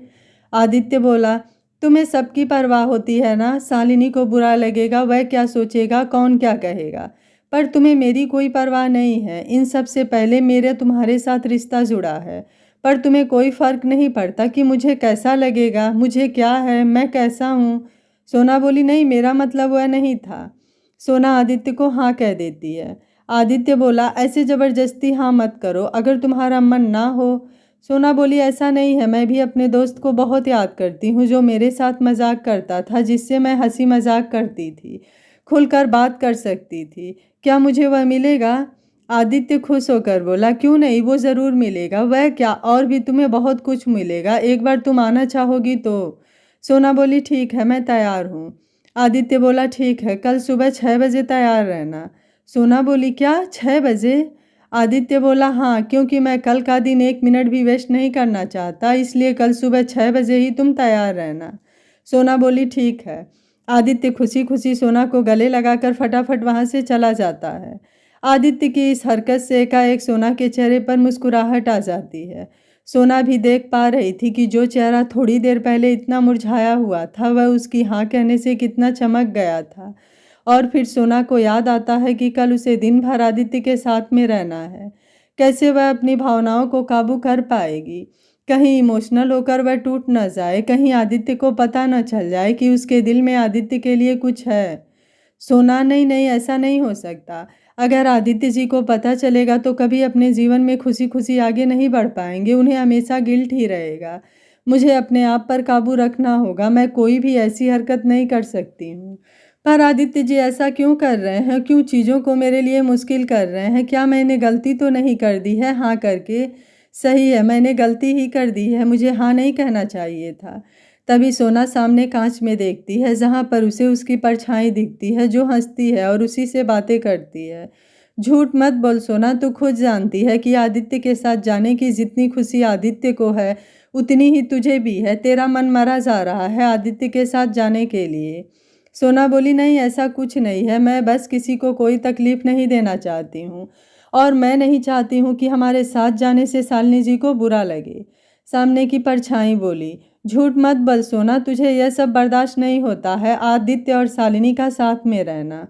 आदित्य बोला, तुम्हें सबकी परवाह होती है ना, शालिनी को बुरा लगेगा, वह क्या सोचेगा, कौन क्या कहेगा, पर तुम्हें मेरी कोई परवाह नहीं है। इन सब से पहले मेरे तुम्हारे साथ रिश्ता जुड़ा है, पर तुम्हें कोई फर्क नहीं पड़ता कि मुझे कैसा लगेगा, मुझे क्या है, मैं कैसा हूँ। सोना बोली, नहीं मेरा मतलब वह नहीं था। सोना आदित्य को हाँ कह देती है। आदित्य बोला, ऐसे ज़बरदस्ती हाँ मत करो, अगर तुम्हारा मन ना हो। सोना बोली, ऐसा नहीं है, मैं भी अपने दोस्त को बहुत याद करती हूँ, जो मेरे साथ मजाक करता था, जिससे मैं हंसी मजाक करती थी, खुलकर बात कर सकती थी। क्या मुझे वह मिलेगा? आदित्य खुश होकर बोला, क्यों नहीं, वो ज़रूर मिलेगा। वह क्या, और भी तुम्हें बहुत कुछ मिलेगा, एक बार तुम आना चाहोगी तो। सोना बोली, ठीक है, मैं तैयार हूँ। आदित्य बोला, ठीक है, कल सुबह 6 बजे तैयार रहना। सोना बोली, क्या 6 बजे? आदित्य बोला, हाँ, क्योंकि मैं कल का दिन 1 मिनट भी वेस्ट नहीं करना चाहता, इसलिए कल सुबह 6 बजे ही तुम तैयार रहना। सोना बोली, ठीक है। आदित्य खुशी खुशी सोना को गले लगाकर फटाफट वहाँ से चला जाता है। आदित्य की इस हरकत से एकाएक सोना के चेहरे पर मुस्कुराहट आ जाती है। सोना भी देख पा रही थी कि जो चेहरा थोड़ी देर पहले इतना मुरझाया हुआ था, वह उसकी हाँ कहने से कितना चमक गया था। और फिर सोना को याद आता है कि कल उसे दिन भर आदित्य के साथ में रहना है। कैसे वह अपनी भावनाओं को काबू कर पाएगी? कहीं इमोशनल होकर वह टूट न जाए, कहीं आदित्य को पता न चल जाए कि उसके दिल में आदित्य के लिए कुछ है। सोना, नहीं नहीं, ऐसा नहीं हो सकता। अगर आदित्य जी को पता चलेगा तो कभी अपने जीवन में खुशी खुशी आगे नहीं बढ़ पाएंगे, उन्हें हमेशा गिल्ट ही रहेगा। मुझे अपने आप पर काबू रखना होगा, मैं कोई भी ऐसी हरकत नहीं कर सकती हूँ। पर आदित्य जी ऐसा क्यों कर रहे हैं, क्यों चीज़ों को मेरे लिए मुश्किल कर रहे हैं? क्या मैंने गलती तो नहीं कर दी है हाँ करके? सही है, मैंने गलती ही कर दी है, मुझे हाँ नहीं कहना चाहिए था। तभी सोना सामने कांच में देखती है, जहाँ पर उसे उसकी परछाई दिखती है, जो हंसती है और उसी से बातें करती है। झूठ मत बोल सोना, तू खुद जानती है कि आदित्य के साथ जाने की जितनी खुशी आदित्य को है, उतनी ही तुझे भी है। तेरा मन मरा जा रहा है आदित्य के साथ जाने के लिए। सोना बोली, नहीं ऐसा कुछ नहीं है, मैं बस किसी को कोई तकलीफ नहीं देना चाहती हूँ, और मैं नहीं चाहती हूँ कि हमारे साथ जाने से शालिनी जी को बुरा लगे। सामने की परछाई बोली, झूठ मत बोल सोना, तुझे यह सब बर्दाश्त नहीं होता है, आदित्य और शालिनी का साथ में रहना।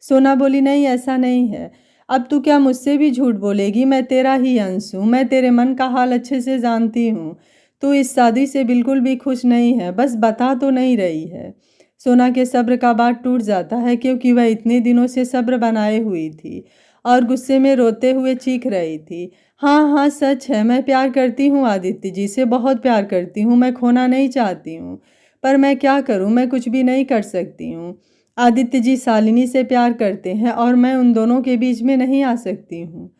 सोना बोली, नहीं ऐसा नहीं है, अब तू क्या मुझसे भी झूठ बोलेगी? मैं तेरा ही अंश हूँ, मैं तेरे मन का हाल अच्छे से जानती हूँ। तू इस शादी से बिल्कुल भी खुश नहीं है, बस बता तो नहीं रही है। सोना के सब्र का बाँध टूट जाता है, क्योंकि वह इतने दिनों से सब्र बनाए हुई थी और गुस्से में रोते हुए चीख रही थी। हाँ हाँ सच है, मैं प्यार करती हूँ आदित्य जी से, बहुत प्यार करती हूँ, मैं खोना नहीं चाहती हूँ, पर मैं क्या करूँ, मैं कुछ भी नहीं कर सकती हूँ। आदित्य जी शालिनी से प्यार करते हैं और मैं उन दोनों के बीच में नहीं आ सकती हूँ।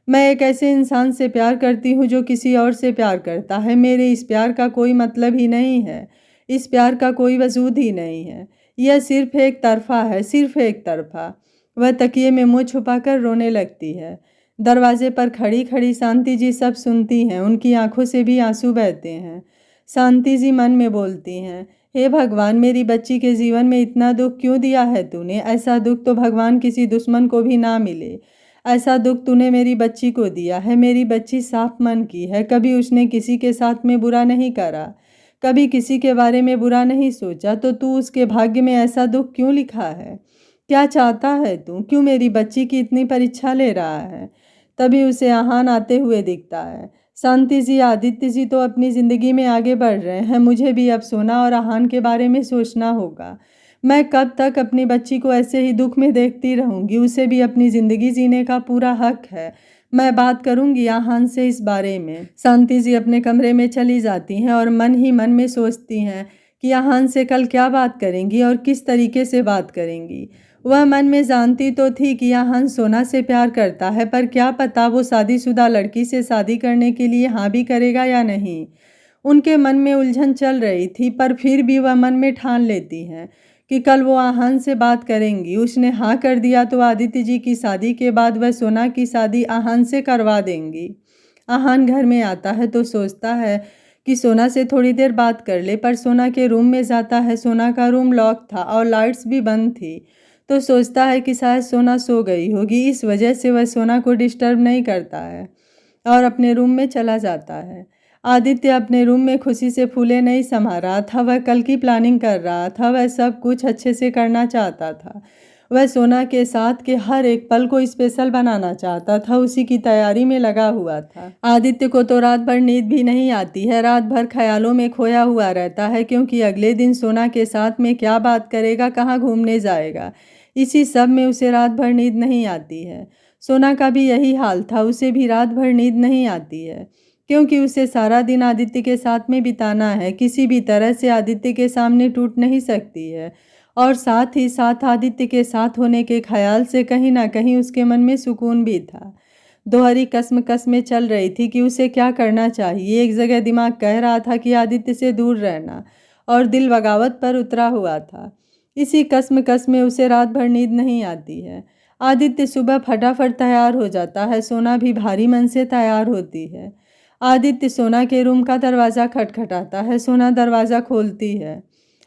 मैं एक ऐसे इंसान से प्यार करती हूँ जो किसी और से प्यार करता है। मेरे इस प्यार का कोई मतलब ही नहीं है, इस प्यार का कोई वजूद ही नहीं है, यह सिर्फ एक तरफा है, सिर्फ एक तरफा। वह तकिए में मुँह छुपाकर रोने लगती है। दरवाजे पर खड़ी खड़ी शांति जी सब सुनती हैं, उनकी आंखों से भी आंसू बहते हैं। शांति जी मन में बोलती हैं, हे भगवान, मेरी बच्ची के जीवन में इतना दुख क्यों दिया है तूने? ऐसा दुख तो भगवान किसी दुश्मन को भी ना मिले। ऐसा दुख तूने मेरी बच्ची को दिया है। मेरी बच्ची साफ मन की है, कभी उसने किसी के साथ में बुरा नहीं करा, कभी किसी के बारे में बुरा नहीं सोचा, तो तू उसके भाग्य में ऐसा दुख क्यों लिखा है? क्या चाहता है तू? क्यों मेरी बच्ची की इतनी परीक्षा ले रहा है? तभी उसे आहान आते हुए दिखता है। शांति जी, आदित्य जी तो अपनी ज़िंदगी में आगे बढ़ रहे हैं, मुझे भी अब सोना और आहान के बारे में सोचना होगा। मैं कब तक अपनी बच्ची को ऐसे ही दुख में देखती रहूंगी? उसे भी अपनी ज़िंदगी जीने का पूरा हक है। मैं बात करूंगी आहान से इस बारे में। शांति जी अपने कमरे में चली जाती हैं और मन ही मन में सोचती हैं कि आहान से कल क्या बात करेंगी और किस तरीके से बात करेंगी। वह मन में जानती तो थी कि आहान सोना से प्यार करता है, पर क्या पता वो शादीशुदा लड़की से शादी करने के लिए हाँ भी करेगा या नहीं। उनके मन में उलझन चल रही थी, पर फिर भी वह मन में ठान लेती हैं कि कल वो आहान से बात करेंगी। उसने हाँ कर दिया तो आदित्य जी की शादी के बाद वह सोना की शादी आहान से करवा देंगी। आहान घर में आता है तो सोचता है कि सोना से थोड़ी देर बात कर ले, पर सोना के रूम में जाता है। सोना का रूम लॉक था और लाइट्स भी बंद थी, तो सोचता है कि शायद सोना सो गई होगी, इस वजह से वह सोना को डिस्टर्ब नहीं करता है और अपने रूम में चला जाता है। आदित्य अपने रूम में खुशी से फूले नहीं समा रहा था। वह कल की प्लानिंग कर रहा था, वह सब कुछ अच्छे से करना चाहता था। वह सोना के साथ के हर एक पल को स्पेशल बनाना चाहता था, उसी की तैयारी में लगा हुआ था। आदित्य को तो रात भर नींद भी नहीं आती है, रात भर ख्यालों में खोया हुआ रहता है, क्योंकि अगले दिन सोना के साथ में क्या बात करेगा, कहाँ घूमने जाएगा, इसी सब में उसे रात भर नींद नहीं आती है। सोना का भी यही हाल था, उसे भी रात भर नींद नहीं आती है, क्योंकि उसे सारा दिन आदित्य के साथ में बिताना है। किसी भी तरह से आदित्य के सामने टूट नहीं सकती है, और साथ ही साथ आदित्य के साथ होने के ख्याल से कहीं ना कहीं उसके मन में सुकून भी था। दोहरी कसम में चल रही थी कि उसे क्या करना चाहिए। एक जगह दिमाग कह रहा था कि आदित्य से दूर रहना, और दिल बगावत पर उतरा हुआ था। इसी कसम में उसे रात भर नींद नहीं आती है। आदित्य सुबह फटाफट तैयार हो जाता है, सोना भी भारी मन से तैयार होती है। आदित्य सोना के रूम का दरवाज़ा खटखटाता है, सोना दरवाज़ा खोलती है।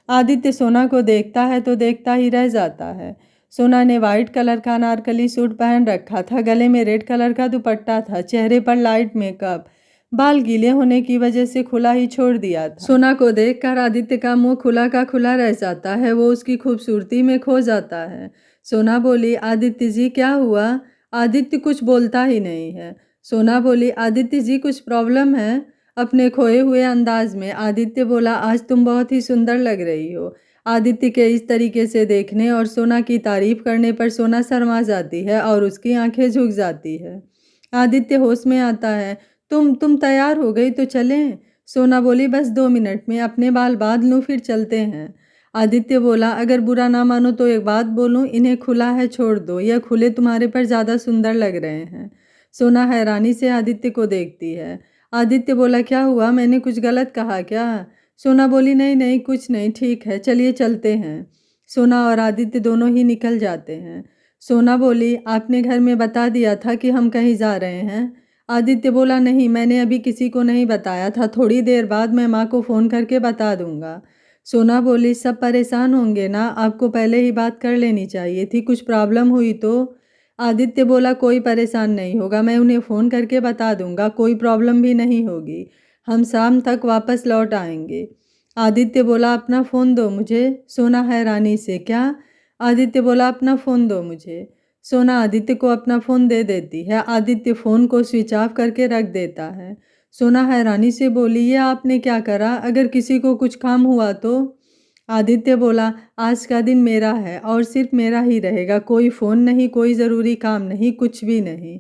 आदित्य सोना को देखता है तो देखता ही रह जाता है। सोना ने वाइट कलर का अनारकली सूट पहन रखा था, गले में रेड कलर का दुपट्टा था, चेहरे पर लाइट मेकअप, बाल गीले होने की वजह से खुला ही छोड़ दिया था। सोना को देखकर आदित्य का मुंह खुला का खुला रह जाता है, वो उसकी खूबसूरती में खो जाता है। सोना बोली, आदित्य जी क्या हुआ? आदित्य कुछ बोलता ही नहीं है। सोना बोली, आदित्य जी कुछ प्रॉब्लम है? अपने खोए हुए अंदाज में आदित्य बोला, आज तुम बहुत ही सुंदर लग रही हो। आदित्य के इस तरीके से देखने और सोना की तारीफ करने पर सोना शर्मा जाती है और उसकी आंखें झुक जाती है। आदित्य होश में आता है। तुम तैयार हो गई तो चलें? सोना बोली, बस 2 मिनट में अपने बाल बांध लूँ फिर चलते हैं। आदित्य बोला, अगर बुरा ना मानो तो एक बात बोलूं, इन्हें खुला है छोड़ दो, यह खुले तुम्हारे पर ज़्यादा सुंदर लग रहे हैं। सोना हैरानी से आदित्य को देखती है। आदित्य बोला, क्या हुआ, मैंने कुछ गलत कहा क्या? सोना बोली, नहीं नहीं कुछ नहीं, ठीक है, चलिए चलते हैं। सोना और आदित्य दोनों ही निकल जाते हैं। सोना बोली, आपने घर में बता दिया था कि हम कहीं जा रहे हैं? आदित्य बोला, नहीं, मैंने अभी किसी को नहीं बताया था, थोड़ी देर बाद मैं माँ को फ़ोन करके बता दूंगा। सोना बोली, सब परेशान होंगे ना, आपको पहले ही बात कर लेनी चाहिए थी, कुछ प्रॉब्लम हुई तो? आदित्य बोला, कोई परेशान नहीं होगा, मैं उन्हें फ़ोन करके बता दूंगा, कोई प्रॉब्लम भी नहीं होगी, हम शाम तक वापस लौट आएंगे। आदित्य बोला, अपना फ़ोन दो मुझे। सोना हैरानी से, क्या? आदित्य बोला, अपना फ़ोन दो मुझे। सोना आदित्य को अपना फ़ोन दे देती है। आदित्य फ़ोन को स्विच ऑफ करके रख देता है। सोना हैरानी से बोली, ये आपने क्या करा? अगर किसी को कुछ काम हुआ तो? आदित्य बोला, आज का दिन मेरा है और सिर्फ मेरा ही रहेगा, कोई फ़ोन नहीं, कोई ज़रूरी काम नहीं, कुछ भी नहीं।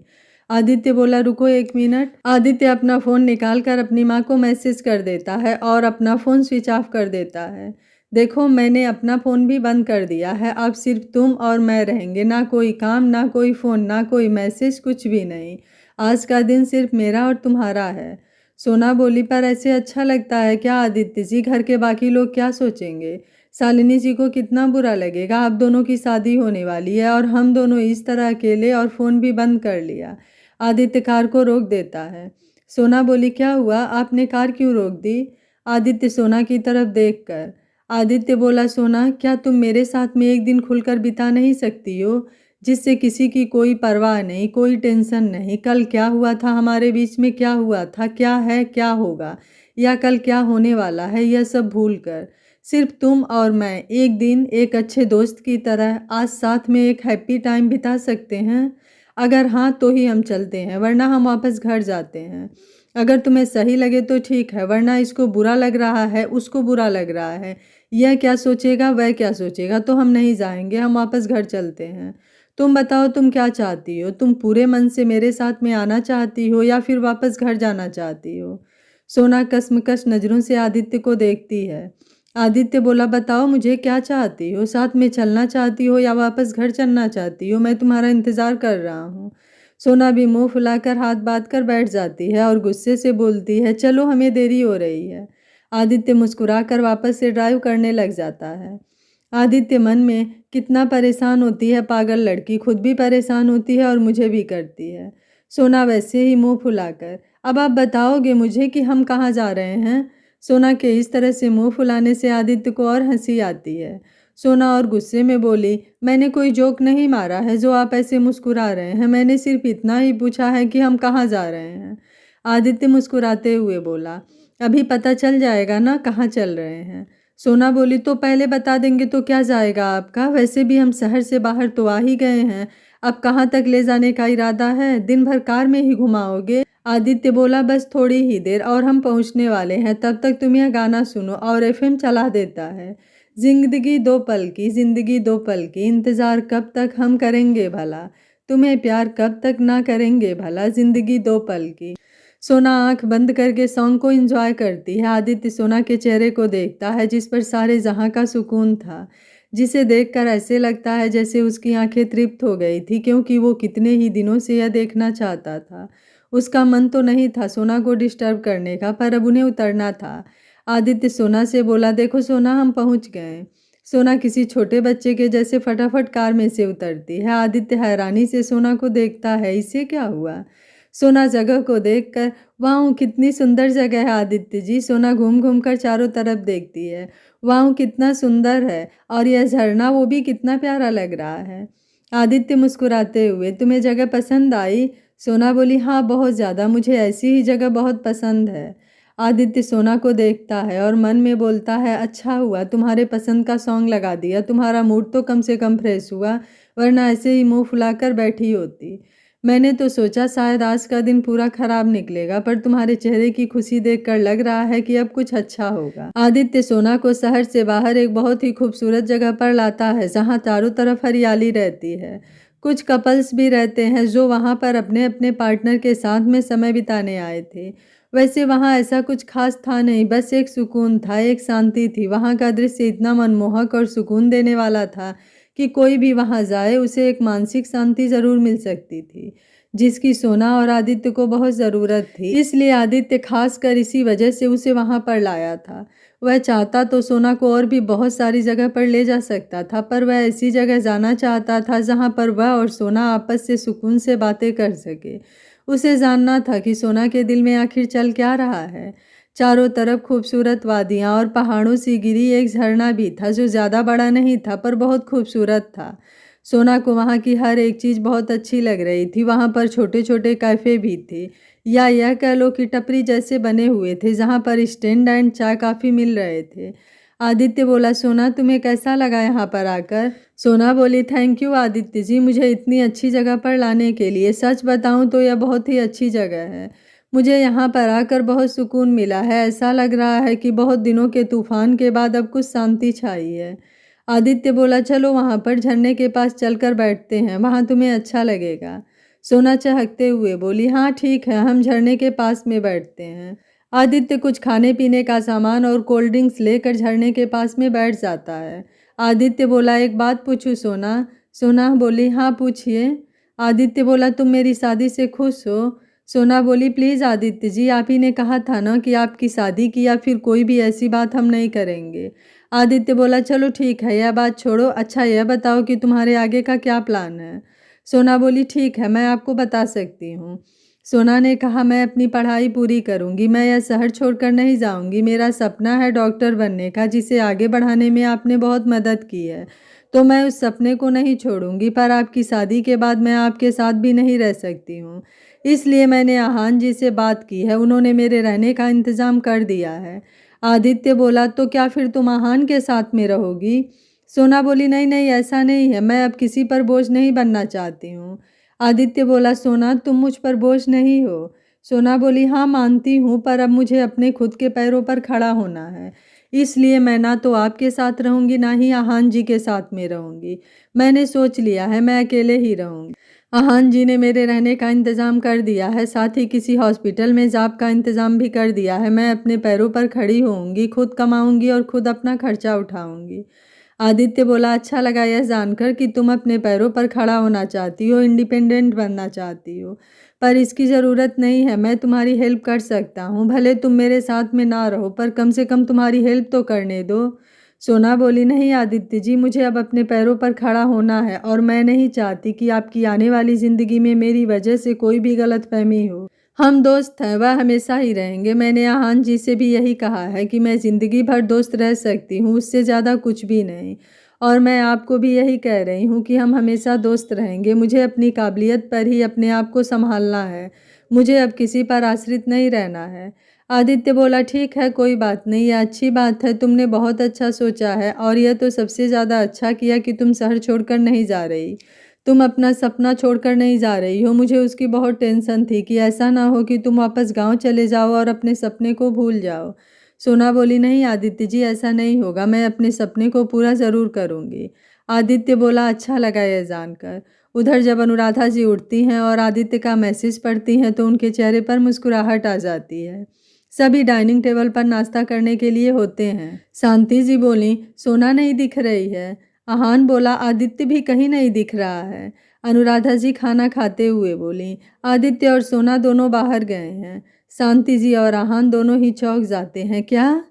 आदित्य बोला, रुको 1 मिनट। आदित्य अपना फ़ोन निकाल कर अपनी माँ को मैसेज कर देता है और अपना फ़ोन स्विच ऑफ कर देता है। देखो, मैंने अपना फ़ोन भी बंद कर दिया है, अब सिर्फ तुम और मैं रहेंगे, ना कोई काम, ना कोई फ़ोन, ना कोई मैसेज, कुछ भी नहीं। आज का दिन सिर्फ मेरा और तुम्हारा है। सोना बोली, पर ऐसे अच्छा लगता है क्या आदित्य जी? घर के बाकी लोग क्या सोचेंगे? शालिनी जी को कितना बुरा लगेगा? आप दोनों की शादी होने वाली है और हम दोनों इस तरह अकेले, और फ़ोन भी बंद कर लिया। आदित्य कार को रोक देता है। सोना बोली, क्या हुआ, आपने कार क्यों रोक दी? आदित्य सोना की तरफ देखकर। आदित्य बोला, सोना, क्या तुम मेरे साथ में एक दिन खुलकर बिता नहीं सकती हो, जिससे किसी की कोई परवाह नहीं, कोई टेंशन नहीं? कल क्या हुआ था हमारे बीच में, क्या हुआ था, क्या है, क्या होगा, या कल क्या होने वाला है, यह सब भूल कर सिर्फ तुम और मैं एक दिन एक अच्छे दोस्त की तरह आज साथ में एक हैप्पी टाइम बिता सकते हैं? अगर हाँ तो ही हम चलते हैं, वरना हम वापस घर जाते हैं। अगर तुम्हें सही लगे तो ठीक है, वरना इसको बुरा लग रहा है, उसको बुरा लग रहा है, यह क्या सोचेगा, वह क्या सोचेगा, तो हम नहीं जाएंगे, हम वापस घर चलते हैं। तुम बताओ, तुम क्या चाहती हो? तुम पूरे मन से मेरे साथ में आना चाहती हो या फिर वापस घर जाना चाहती हो? सोना कसमकश नज़रों से आदित्य को देखती है। आदित्य बोला, बताओ मुझे क्या चाहती हो, साथ में चलना चाहती हो या वापस घर चलना चाहती हो, मैं तुम्हारा इंतज़ार कर रहा हूँ। सोना भी मुंह फुलाकर हाथ बांध कर बैठ जाती है और गुस्से से बोलती है, चलो हमें देरी हो रही है। आदित्य मुस्कुराकर वापस से ड्राइव करने लग जाता है। आदित्य मन में कितना परेशान होती है, पागल लड़की, खुद भी परेशान होती है और मुझे भी करती है। सोना वैसे ही मुंह फुलाकर, अब आप बताओगे मुझे कि हम कहाँ जा रहे हैं। सोना के इस तरह से मुंह फुलाने से आदित्य को और हंसी आती है। सोना और गुस्से में बोली, मैंने कोई जोक नहीं मारा है जो आप ऐसे मुस्कुरा रहे हैं, मैंने सिर्फ इतना ही पूछा है कि हम कहाँ जा रहे हैं। आदित्य मुस्कुराते हुए बोला, अभी पता चल जाएगा ना कहाँ चल रहे हैं। सोना बोली, तो पहले बता देंगे तो क्या जाएगा आपका, वैसे भी हम शहर से बाहर तो आ ही गए हैं, अब कहाँ तक ले जाने का इरादा है, दिन भर कार में ही घुमाओगे। आदित्य बोला, बस थोड़ी ही देर और हम पहुंचने वाले हैं, तब तक तुम यह गाना सुनो, और एफएम चला देता है। जिंदगी दो पल की, जिंदगी दो पल की, इंतजार कब तक हम करेंगे भला, तुम्हें प्यार कब तक ना करेंगे भला, जिंदगी दो पल की। सोना आंख बंद करके सॉन्ग को एंजॉय करती है। आदित्य सोना के चेहरे को देखता है जिस पर सारे जहां का सुकून था, जिसे देखकर ऐसे लगता है जैसे उसकी आंखें तृप्त हो गई थी, क्योंकि वो कितने ही दिनों से यह देखना चाहता था। उसका मन तो नहीं था सोना को डिस्टर्ब करने का, पर अब उन्हें उतरना था। आदित्य सोना से बोला, देखो सोना हम पहुंच गए। सोना किसी छोटे बच्चे के जैसे फटाफट कार में से उतरती है। आदित्य हैरानी से सोना को देखता है, इससे क्या हुआ। सोना जगह को देखकर, वाह कितनी सुंदर जगह है आदित्य जी। सोना घूम घूम कर चारों तरफ देखती है, वाह कितना सुंदर है, और यह झरना वो भी कितना प्यारा लग रहा है। आदित्य मुस्कुराते हुए, तुम्हें जगह पसंद आई। सोना बोली, हाँ बहुत ज़्यादा, मुझे ऐसी ही जगह बहुत पसंद है। आदित्य सोना को देखता है और मन में बोलता है, अच्छा हुआ तुम्हारे पसंद का सॉन्ग लगा दिया, तुम्हारा मूड तो कम से कम फ्रेश हुआ, वरना ऐसे ही मुंह फुलाकर बैठी होती। मैंने तो सोचा शायद आज का दिन पूरा खराब निकलेगा, पर तुम्हारे चेहरे की खुशी देखकर लग रहा है कि अब कुछ अच्छा होगा। आदित्य सोना को शहर से बाहर एक बहुत ही खूबसूरत जगह पर लाता है जहां चारों तरफ हरियाली रहती है। कुछ कपल्स भी रहते हैं जो वहां पर अपने अपने पार्टनर के साथ में समय बिताने आए थे। वैसे वहां ऐसा कुछ खास था नहीं, बस एक सुकून था, एक शांति थी। वहां का दृश्य इतना मनमोहक और सुकून देने वाला था कि कोई भी वहां जाए उसे एक मानसिक शांति जरूर मिल सकती थी, जिसकी सोना और आदित्य को बहुत ज़रूरत थी। इसलिए आदित्य खासकर इसी वजह से उसे वहां पर लाया था। वह चाहता तो सोना को और भी बहुत सारी जगह पर ले जा सकता था, पर वह ऐसी जगह जाना चाहता था जहां पर वह और सोना आपस से सुकून से बातें कर सके। उसे जानना था कि सोना के दिल में आखिर चल क्या रहा है। चारों तरफ खूबसूरत वादियाँ और पहाड़ों से घिरी एक झरना भी था जो ज़्यादा बड़ा नहीं था, पर बहुत खूबसूरत था। सोना को वहाँ की हर एक चीज़ बहुत अच्छी लग रही थी। वहाँ पर छोटे छोटे कैफ़े भी थे, या यह कह लो कि टपरी जैसे बने हुए थे जहाँ पर स्टैंड एंड चाय काफ़ी मिल रहे थे। आदित्य बोला, सोना तुम्हें कैसा लगा यहाँ पर आकर। सोना बोली, थैंक यू आदित्य जी, मुझे इतनी अच्छी जगह पर लाने के लिए। सच बताऊँ तो यह बहुत ही अच्छी जगह है, मुझे यहाँ पर आकर बहुत सुकून मिला है। ऐसा लग रहा है कि बहुत दिनों के तूफान के बाद अब कुछ शांति छाई है। आदित्य बोला, चलो वहाँ पर झरने के पास चलकर बैठते हैं, वहाँ तुम्हें अच्छा लगेगा। सोना चहकते हुए बोली, हाँ ठीक है, हम झरने के पास में बैठते हैं। आदित्य कुछ खाने पीने का सामान और कोल्ड ड्रिंक्स लेकर झरने के पास में बैठ जाता है। आदित्य बोला, एक बात पूछूं सोना। सोना बोली, हाँ पूछिए। आदित्य बोला, तुम मेरी शादी से खुश हो। सोना बोली, प्लीज़ आदित्य जी, आप ही ने कहा था ना कि आपकी शादी की या फिर कोई भी ऐसी बात हम नहीं करेंगे। आदित्य बोला, चलो ठीक है, यह बात छोड़ो, अच्छा यह बताओ कि तुम्हारे आगे का क्या प्लान है। सोना बोली, ठीक है, मैं आपको बता सकती हूँ। सोना ने कहा, मैं अपनी पढ़ाई पूरी करूँगी, मैं यह शहर छोड़कर नहीं जाऊँगी। मेरा सपना है डॉक्टर बनने का, जिसे आगे बढ़ाने में आपने बहुत मदद की है, तो मैं उस सपने को नहीं छोड़ूंगी। पर आपकी शादी के बाद मैं आपके साथ भी नहीं रह सकती हूँ, इसलिए मैंने आहान जी से बात की है, उन्होंने मेरे रहने का इंतज़ाम कर दिया है। आदित्य बोला, तो क्या फिर तुम आहान के साथ में रहोगी। सोना बोली, नहीं नहीं, ऐसा नहीं है, मैं अब किसी पर बोझ नहीं बनना चाहती हूँ। आदित्य बोला, सोना तुम मुझ पर बोझ नहीं हो। सोना बोली, हाँ मानती हूँ, पर अब मुझे अपने खुद के पैरों पर खड़ा होना है, इसलिए मैं ना तो आपके साथ रहूँगी ना ही आहान जी के साथ में रहूँगी। मैंने सोच लिया है, मैं अकेले ही रहूँगी। आहान जी ने मेरे रहने का इंतज़ाम कर दिया है, साथ ही किसी हॉस्पिटल में जॉब का इंतज़ाम भी कर दिया है। मैं अपने पैरों पर खड़ी होऊंगी, खुद कमाऊंगी और खुद अपना खर्चा उठाऊंगी। आदित्य बोला, अच्छा लगा यह जानकर कि तुम अपने पैरों पर खड़ा होना चाहती हो, इंडिपेंडेंट बनना चाहती हो, पर इसकी ज़रूरत नहीं है। मैं तुम्हारी हेल्प कर सकता हूँ, भले तुम मेरे साथ में ना रहो, पर कम से कम तुम्हारी हेल्प तो करने दो। सोना बोली, नहीं आदित्य जी, मुझे अब अपने पैरों पर खड़ा होना है और मैं नहीं चाहती कि आपकी आने वाली ज़िंदगी में मेरी वजह से कोई भी गलतफहमी हो। हम दोस्त हैं, वह हमेशा ही रहेंगे। मैंने आहान जी से भी यही कहा है कि मैं ज़िंदगी भर दोस्त रह सकती हूँ, उससे ज़्यादा कुछ भी नहीं। और मैं आपको भी यही कह रही हूँ कि हम हमेशा दोस्त रहेंगे। मुझे अपनी काबिलियत पर ही अपने आप को संभालना है, मुझे अब किसी पर आश्रित नहीं रहना है। आदित्य बोला, ठीक है, कोई बात नहीं, यह अच्छी बात है, तुमने बहुत अच्छा सोचा है और यह तो सबसे ज़्यादा अच्छा किया कि तुम शहर छोड़कर नहीं जा रही, तुम अपना सपना छोड़कर नहीं जा रही हो। मुझे उसकी बहुत टेंशन थी कि ऐसा ना हो कि तुम वापस गांव चले जाओ और अपने सपने को भूल जाओ। सोना बोली, नहीं आदित्य जी, ऐसा नहीं होगा, मैं अपने सपने को पूरा ज़रूर करूँगी। आदित्य बोला, अच्छा लगा यह जानकर। उधर जब अनुराधा जी उठती हैं और आदित्य का मैसेज पढ़ती हैं तो उनके चेहरे पर मुस्कुराहट आ जाती है। सभी डाइनिंग टेबल पर नाश्ता करने के लिए होते हैं। शांति जी बोली, सोना नहीं दिख रही है। आहान बोला, आदित्य भी कहीं नहीं दिख रहा है। अनुराधा जी खाना खाते हुए बोली, आदित्य और सोना दोनों बाहर गए हैं। शांति जी और आहान दोनों ही चौंक जाते हैं। क्या?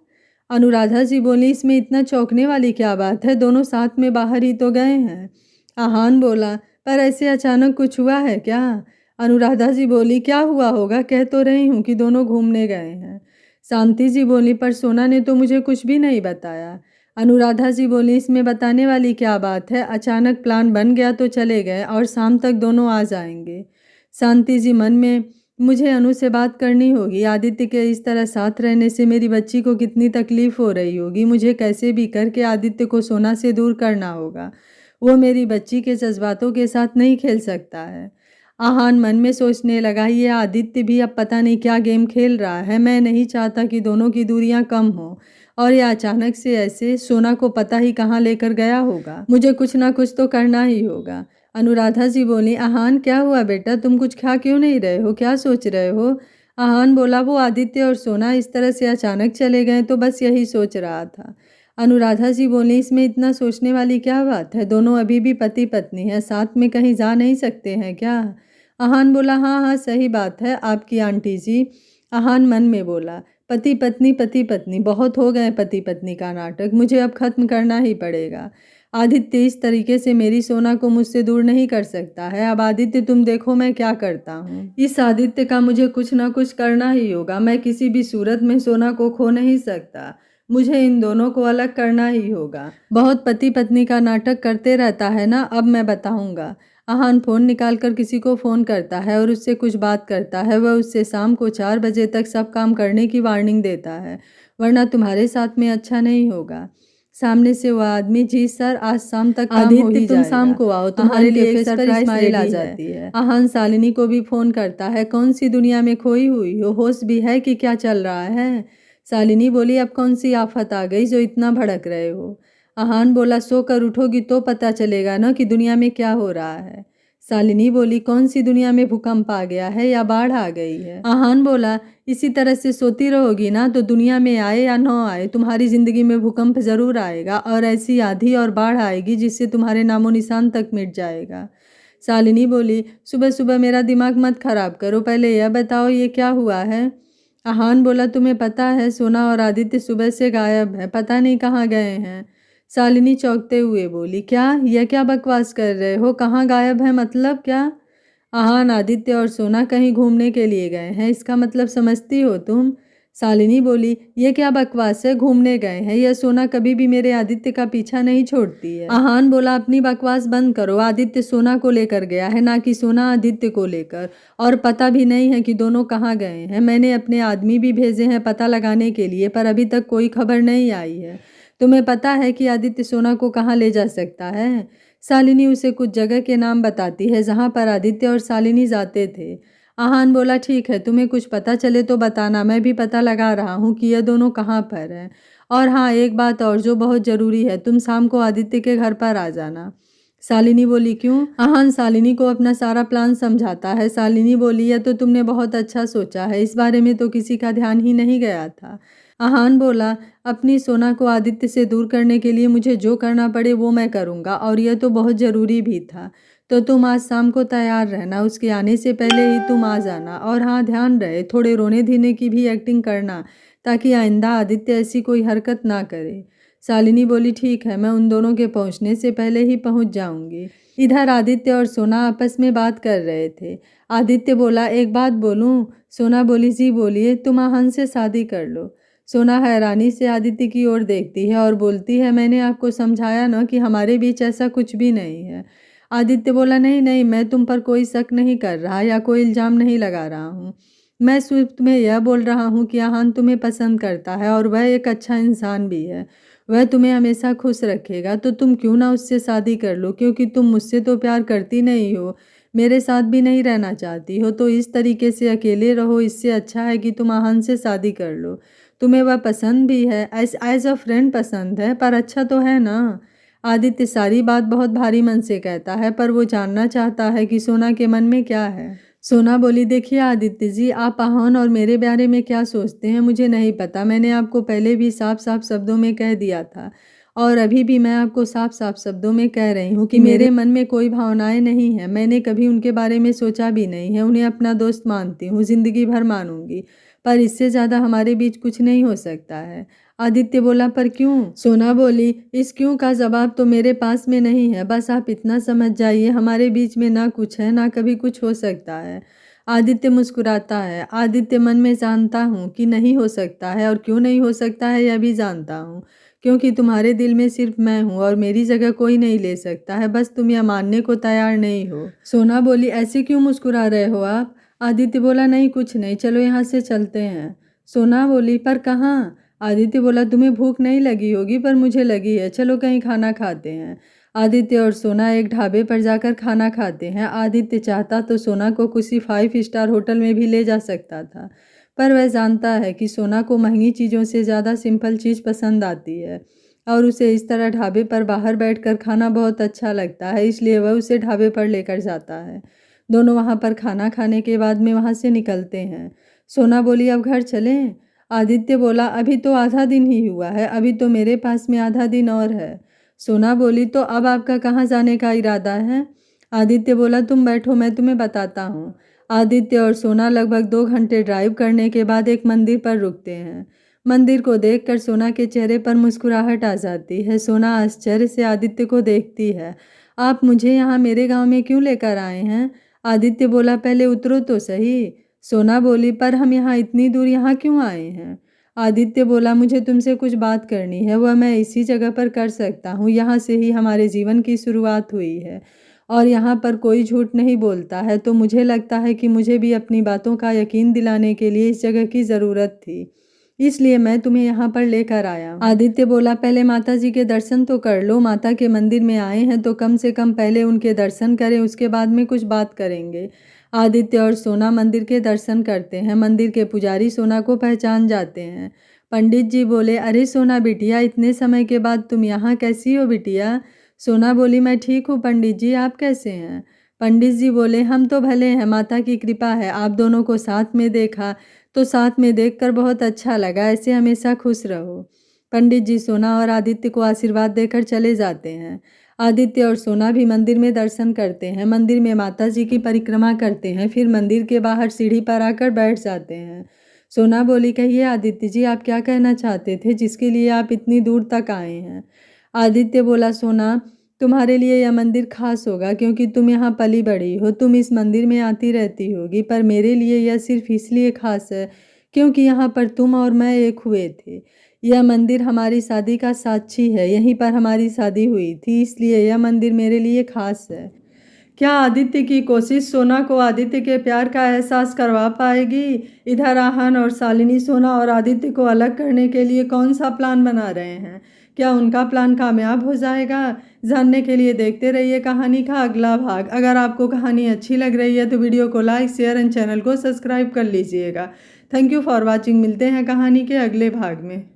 अनुराधा जी बोली, इसमें इतना चौंकने वाली क्या बात है, दोनों साथ में बाहर ही तो गए हैं। आहान बोला, पर ऐसे अचानक कुछ हुआ है क्या? अनुराधा जी बोली, क्या हुआ होगा, कह तो रही हूँ कि दोनों घूमने गए हैं। शांति जी बोली, पर सोना ने तो मुझे कुछ भी नहीं बताया। अनुराधा जी बोली, इसमें बताने वाली क्या बात है, अचानक प्लान बन गया तो चले गए और शाम तक दोनों आ जाएंगे। शांति जी मन में, मुझे अनु से बात करनी होगी, आदित्य के इस तरह साथ रहने से मेरी बच्ची को कितनी तकलीफ हो रही होगी, मुझे कैसे भी करके आदित्य को सोना से दूर करना होगा, वो मेरी बच्ची के जज्बातों के साथ नहीं खेल सकता है। आहान मन में सोचने लगा, ये आदित्य भी अब पता नहीं क्या गेम खेल रहा है। मैं नहीं चाहता कि दोनों की दूरियां कम हो और यह अचानक से ऐसे सोना को पता ही कहाँ लेकर गया होगा। मुझे कुछ ना कुछ तो करना ही होगा। अनुराधा जी बोली, आहान क्या हुआ बेटा, तुम कुछ खा क्यों नहीं रहे हो, क्या सोच रहे हो? आहान बोला, वो आदित्य और सोना इस तरह से अचानक चले गए तो बस यही सोच रहा था। अनुराधा जी बोली, इसमें इतना सोचने वाली क्या बात है, दोनों अभी भी पति पत्नी हैं, साथ में कहीं जा नहीं सकते हैं क्या? आहान बोला, हाँ हाँ सही बात है आपकी आंटी जी। आहान मन में बोला, पति पत्नी बहुत हो गए पति पत्नी का नाटक, मुझे अब खत्म करना ही पड़ेगा। आदित्य इस तरीके से मेरी सोना को मुझसे दूर नहीं कर सकता है। अब आदित्य तुम देखो मैं क्या करता हूँ, इस आदित्य का मुझे कुछ ना कुछ करना ही होगा। मैं किसी भी सूरत में सोना को खो नहीं सकता, मुझे इन दोनों को अलग करना ही होगा। बहुत पति पत्नी का नाटक करते रहता है ना, अब मैं बताऊंगा। आहान फ़ोन निकालकर किसी को फ़ोन करता है और उससे कुछ बात करता है। वह उससे शाम को 4 बजे तक सब काम करने की वार्निंग देता है, वरना तुम्हारे साथ में अच्छा नहीं होगा। सामने से वह आदमी, जी सर, आज शाम तक काम हो ही जाएगा। तुम शाम को आओ, तुम्हारे लिए एक सरप्राइज स्माइल आ जाती है। आहान शालिनी को भी फ़ोन करता है, कौन सी दुनिया में खोई हुई हो, होश भी है कि क्या चल रहा है? शालिनी बोली, अब कौन सी आफत आ गई जो इतना भड़क रहे हो? आहान बोला, सो कर उठोगी तो पता चलेगा ना कि दुनिया में क्या हो रहा है। शालिनी बोली, कौन सी दुनिया में भूकंप आ गया है या बाढ़ आ गई है? आहान बोला, इसी तरह से सोती रहोगी ना तो दुनिया में आए या न आए तुम्हारी जिंदगी में भूकंप जरूर आएगा और ऐसी आंधी और बाढ़ आएगी जिससे तुम्हारे नामो निशान तक मिट जाएगा। शालिनी बोली, सुबह सुबह मेरा दिमाग मत खराब करो, पहले यह बताओ ये क्या हुआ है? आहान बोला, तुम्हें पता है सोना और आदित्य सुबह से गायब है, पता नहीं कहाँ गए हैं। शालिनी चौंकते हुए बोली, क्या, यह क्या बकवास कर रहे हो, कहाँ गायब है, मतलब क्या? आहान, आदित्य और सोना कहीं घूमने के लिए गए हैं, इसका मतलब समझती हो तुम? शालिनी बोली, ये क्या बकवास है, घूमने गए हैं, यह सोना कभी भी मेरे आदित्य का पीछा नहीं छोड़ती है। आहान बोला, अपनी बकवास बंद करो, आदित्य सोना को लेकर गया है, ना कि सोना आदित्य को लेकर, और पता भी नहीं है कि दोनों कहाँ गए हैं। मैंने अपने आदमी भी भेजे हैं पता लगाने के लिए, पर अभी तक कोई खबर नहीं आई है। तुम्हें पता है कि आदित्य सोना को कहाँ ले जा सकता है? शालिनी उसे कुछ जगह के नाम बताती है जहाँ पर आदित्य और शालिनी जाते थे। आहान बोला, ठीक है, तुम्हें कुछ पता चले तो बताना, मैं भी पता लगा रहा हूँ कि यह दोनों कहाँ पर हैं। और हाँ, एक बात और जो बहुत ज़रूरी है, तुम शाम को आदित्य के घर पर आ जाना। शालिनी बोली क्यों? आहान शालिनी को अपना सारा प्लान समझाता है। शालिनी बोली यह तो तुमने बहुत अच्छा सोचा है, इस बारे में तो किसी का ध्यान ही नहीं गया था। आहान बोला अपनी सोना को आदित्य से दूर करने के लिए मुझे जो करना पड़े वो मैं करूँगा, और यह तो बहुत ज़रूरी भी था। तो तुम आज शाम को तैयार रहना, उसके आने से पहले ही तुम आ जाना। और हाँ, ध्यान रहे थोड़े रोने धीने की भी एक्टिंग करना, ताकि आइंदा आदित्य ऐसी कोई हरकत ना करे। शालिनी बोली ठीक है, मैं उन दोनों के पहुंचने से पहले ही पहुंच जाऊंगी। इधर आदित्य और सोना आपस में बात कर रहे थे। आदित्य बोला एक बात बोलूं? सोना बोली जी बोलिए। तुम आहान से शादी कर लो। सोना हैरानी से आदित्य की ओर देखती है और बोलती है मैंने आपको समझाया ना कि हमारे बीच ऐसा कुछ भी नहीं है। आदित्य बोला नहीं नहीं, मैं तुम पर कोई शक नहीं कर रहा या कोई इल्ज़ाम नहीं लगा रहा हूँ। मैं सिर्फ तुम्हें यह बोल रहा हूँ कि आहान तुम्हें पसंद करता है और वह एक अच्छा इंसान भी है। वह तुम्हें हमेशा खुश रखेगा, तो तुम क्यों ना उससे शादी कर लो, क्योंकि तुम मुझसे तो प्यार करती नहीं हो, मेरे साथ भी नहीं रहना चाहती हो, तो इस तरीके से अकेले रहो, इससे अच्छा है कि तुम आहान से शादी कर लो। तुम्हें वह पसंद भी है, एज अ फ्रेंड पसंद है, पर अच्छा तो है ना। आदित्य सारी बात बहुत भारी मन से कहता है, पर वो जानना चाहता है कि सोना के मन में क्या है। सोना बोली देखिए आदित्य जी, आप आहान और मेरे बारे में क्या सोचते हैं मुझे नहीं पता। मैंने आपको पहले भी साफ साफ शब्दों में कह दिया था, और अभी भी मैं आपको साफ साफ शब्दों में कह रही हूँ कि मेरे मन में कोई भावनाएं नहीं है। मैंने कभी उनके बारे में सोचा भी नहीं है। उन्हें अपना दोस्त मानती हूँ, जिंदगी भर मानूंगी, पर इससे ज़्यादा हमारे बीच कुछ नहीं हो सकता है। आदित्य बोला पर क्यों? सोना बोली इस क्यों का जवाब तो मेरे पास में नहीं है, बस आप इतना समझ जाइए हमारे बीच में ना कुछ है ना कभी कुछ हो सकता है। आदित्य मुस्कुराता है। आदित्य मन में जानता हूँ कि नहीं हो सकता है, और क्यों नहीं हो सकता है यह भी जानता हूँ, क्योंकि तुम्हारे दिल में सिर्फ मैं हूँ और मेरी जगह कोई नहीं ले सकता है, बस तुम यह मानने को तैयार नहीं हो। सोना बोली ऐसे क्यों मुस्कुरा रहे हो आप? आदित्य बोला नहीं कुछ नहीं, चलो यहाँ से चलते हैं। सोना बोली पर कहाँ? आदित्य बोला तुम्हें भूख नहीं लगी होगी, पर मुझे लगी है, चलो कहीं खाना खाते हैं। आदित्य और सोना एक ढाबे पर जाकर खाना खाते हैं। आदित्य चाहता तो सोना को किसी 5 स्टार होटल में भी ले जा सकता था, पर वह जानता है कि सोना को महंगी चीज़ों से ज़्यादा सिंपल चीज़ पसंद आती है, और उसे इस तरह ढाबे पर बाहर बैठकर खाना बहुत अच्छा लगता है, इसलिए वह उसे ढाबे पर लेकर जाता है। दोनों वहाँ पर खाना खाने के बाद में वहाँ से निकलते हैं। सोना बोली अब घर चलें? आदित्य बोला अभी तो आधा दिन ही हुआ है, अभी तो मेरे पास में आधा दिन और है। सोना बोली तो अब आपका कहाँ जाने का इरादा है? आदित्य बोला तुम बैठो, मैं तुम्हें बताता हूँ। आदित्य और सोना लगभग 2 घंटे ड्राइव करने के बाद एक मंदिर पर रुकते हैं। मंदिर को देखकर सोना के चेहरे पर मुस्कुराहट आ जाती है। सोना आश्चर्य से आदित्य को देखती है। आप मुझे यहाँ मेरे गांव में क्यों लेकर आए हैं? आदित्य बोला पहले उतरो तो सही। सोना बोली पर हम यहाँ इतनी दूर यहाँ क्यों आए हैं? आदित्य बोला मुझे तुमसे कुछ बात करनी है, वह मैं इसी जगह पर कर सकता हूँ। यहाँ से ही हमारे जीवन की शुरुआत हुई है, और यहाँ पर कोई झूठ नहीं बोलता है, तो मुझे लगता है कि मुझे भी अपनी बातों का यकीन दिलाने के लिए इस जगह की ज़रूरत थी, इसलिए मैं तुम्हें यहाँ पर लेकर आया हूँ। आदित्य बोला पहले माता जी के दर्शन तो कर लो, माता के मंदिर में आए हैं तो कम से कम पहले उनके दर्शन करें, उसके बाद में कुछ बात करेंगे। आदित्य और सोना मंदिर के दर्शन करते हैं। मंदिर के पुजारी सोना को पहचान जाते हैं। पंडित जी बोले अरे सोना बिटिया, इतने समय के बाद तुम यहाँ, कैसी हो बिटिया? सोना बोली मैं ठीक हूँ पंडित जी, आप कैसे हैं? पंडित जी बोले हम तो भले हैं, माता की कृपा है। आप दोनों को साथ में देखा तो साथ में देखकर बहुत अच्छा लगा, ऐसे हमेशा खुश रहो। पंडित जी सोना और आदित्य को आशीर्वाद देकर चले जाते हैं। आदित्य और सोना भी मंदिर में दर्शन करते हैं। मंदिर में माता जी की परिक्रमा करते हैं, फिर मंदिर के बाहर सीढ़ी पर आकर बैठ जाते हैं। सोना बोली कहिए आदित्य जी, आप क्या कहना चाहते थे जिसके लिए आप इतनी दूर तक आए हैं? आदित्य बोला सोना तुम्हारे लिए यह मंदिर खास होगा, क्योंकि तुम यहाँ पली बड़ी हो, तुम इस मंदिर में आती रहती होगी, पर मेरे लिए यह सिर्फ इसलिए खास है क्योंकि यहाँ पर तुम और मैं एक हुए थे। यह मंदिर हमारी शादी का साक्षी है, यहीं पर हमारी शादी हुई थी, इसलिए यह मंदिर मेरे लिए खास है। क्या आदित्य की कोशिश सोना को आदित्य के प्यार का एहसास करवा पाएगी? इधर आहान और शालिनी सोना और आदित्य को अलग करने के लिए कौन सा प्लान बना रहे हैं? क्या उनका प्लान कामयाब हो जाएगा? जानने के लिए देखते रहिए कहानी का अगला भाग। अगर आपको कहानी अच्छी लग रही है तो वीडियो को लाइक, शेयर एंड चैनल को सब्सक्राइब कर लीजिएगा। Thank you for watching. मिलते हैं कहानी के अगले भाग में।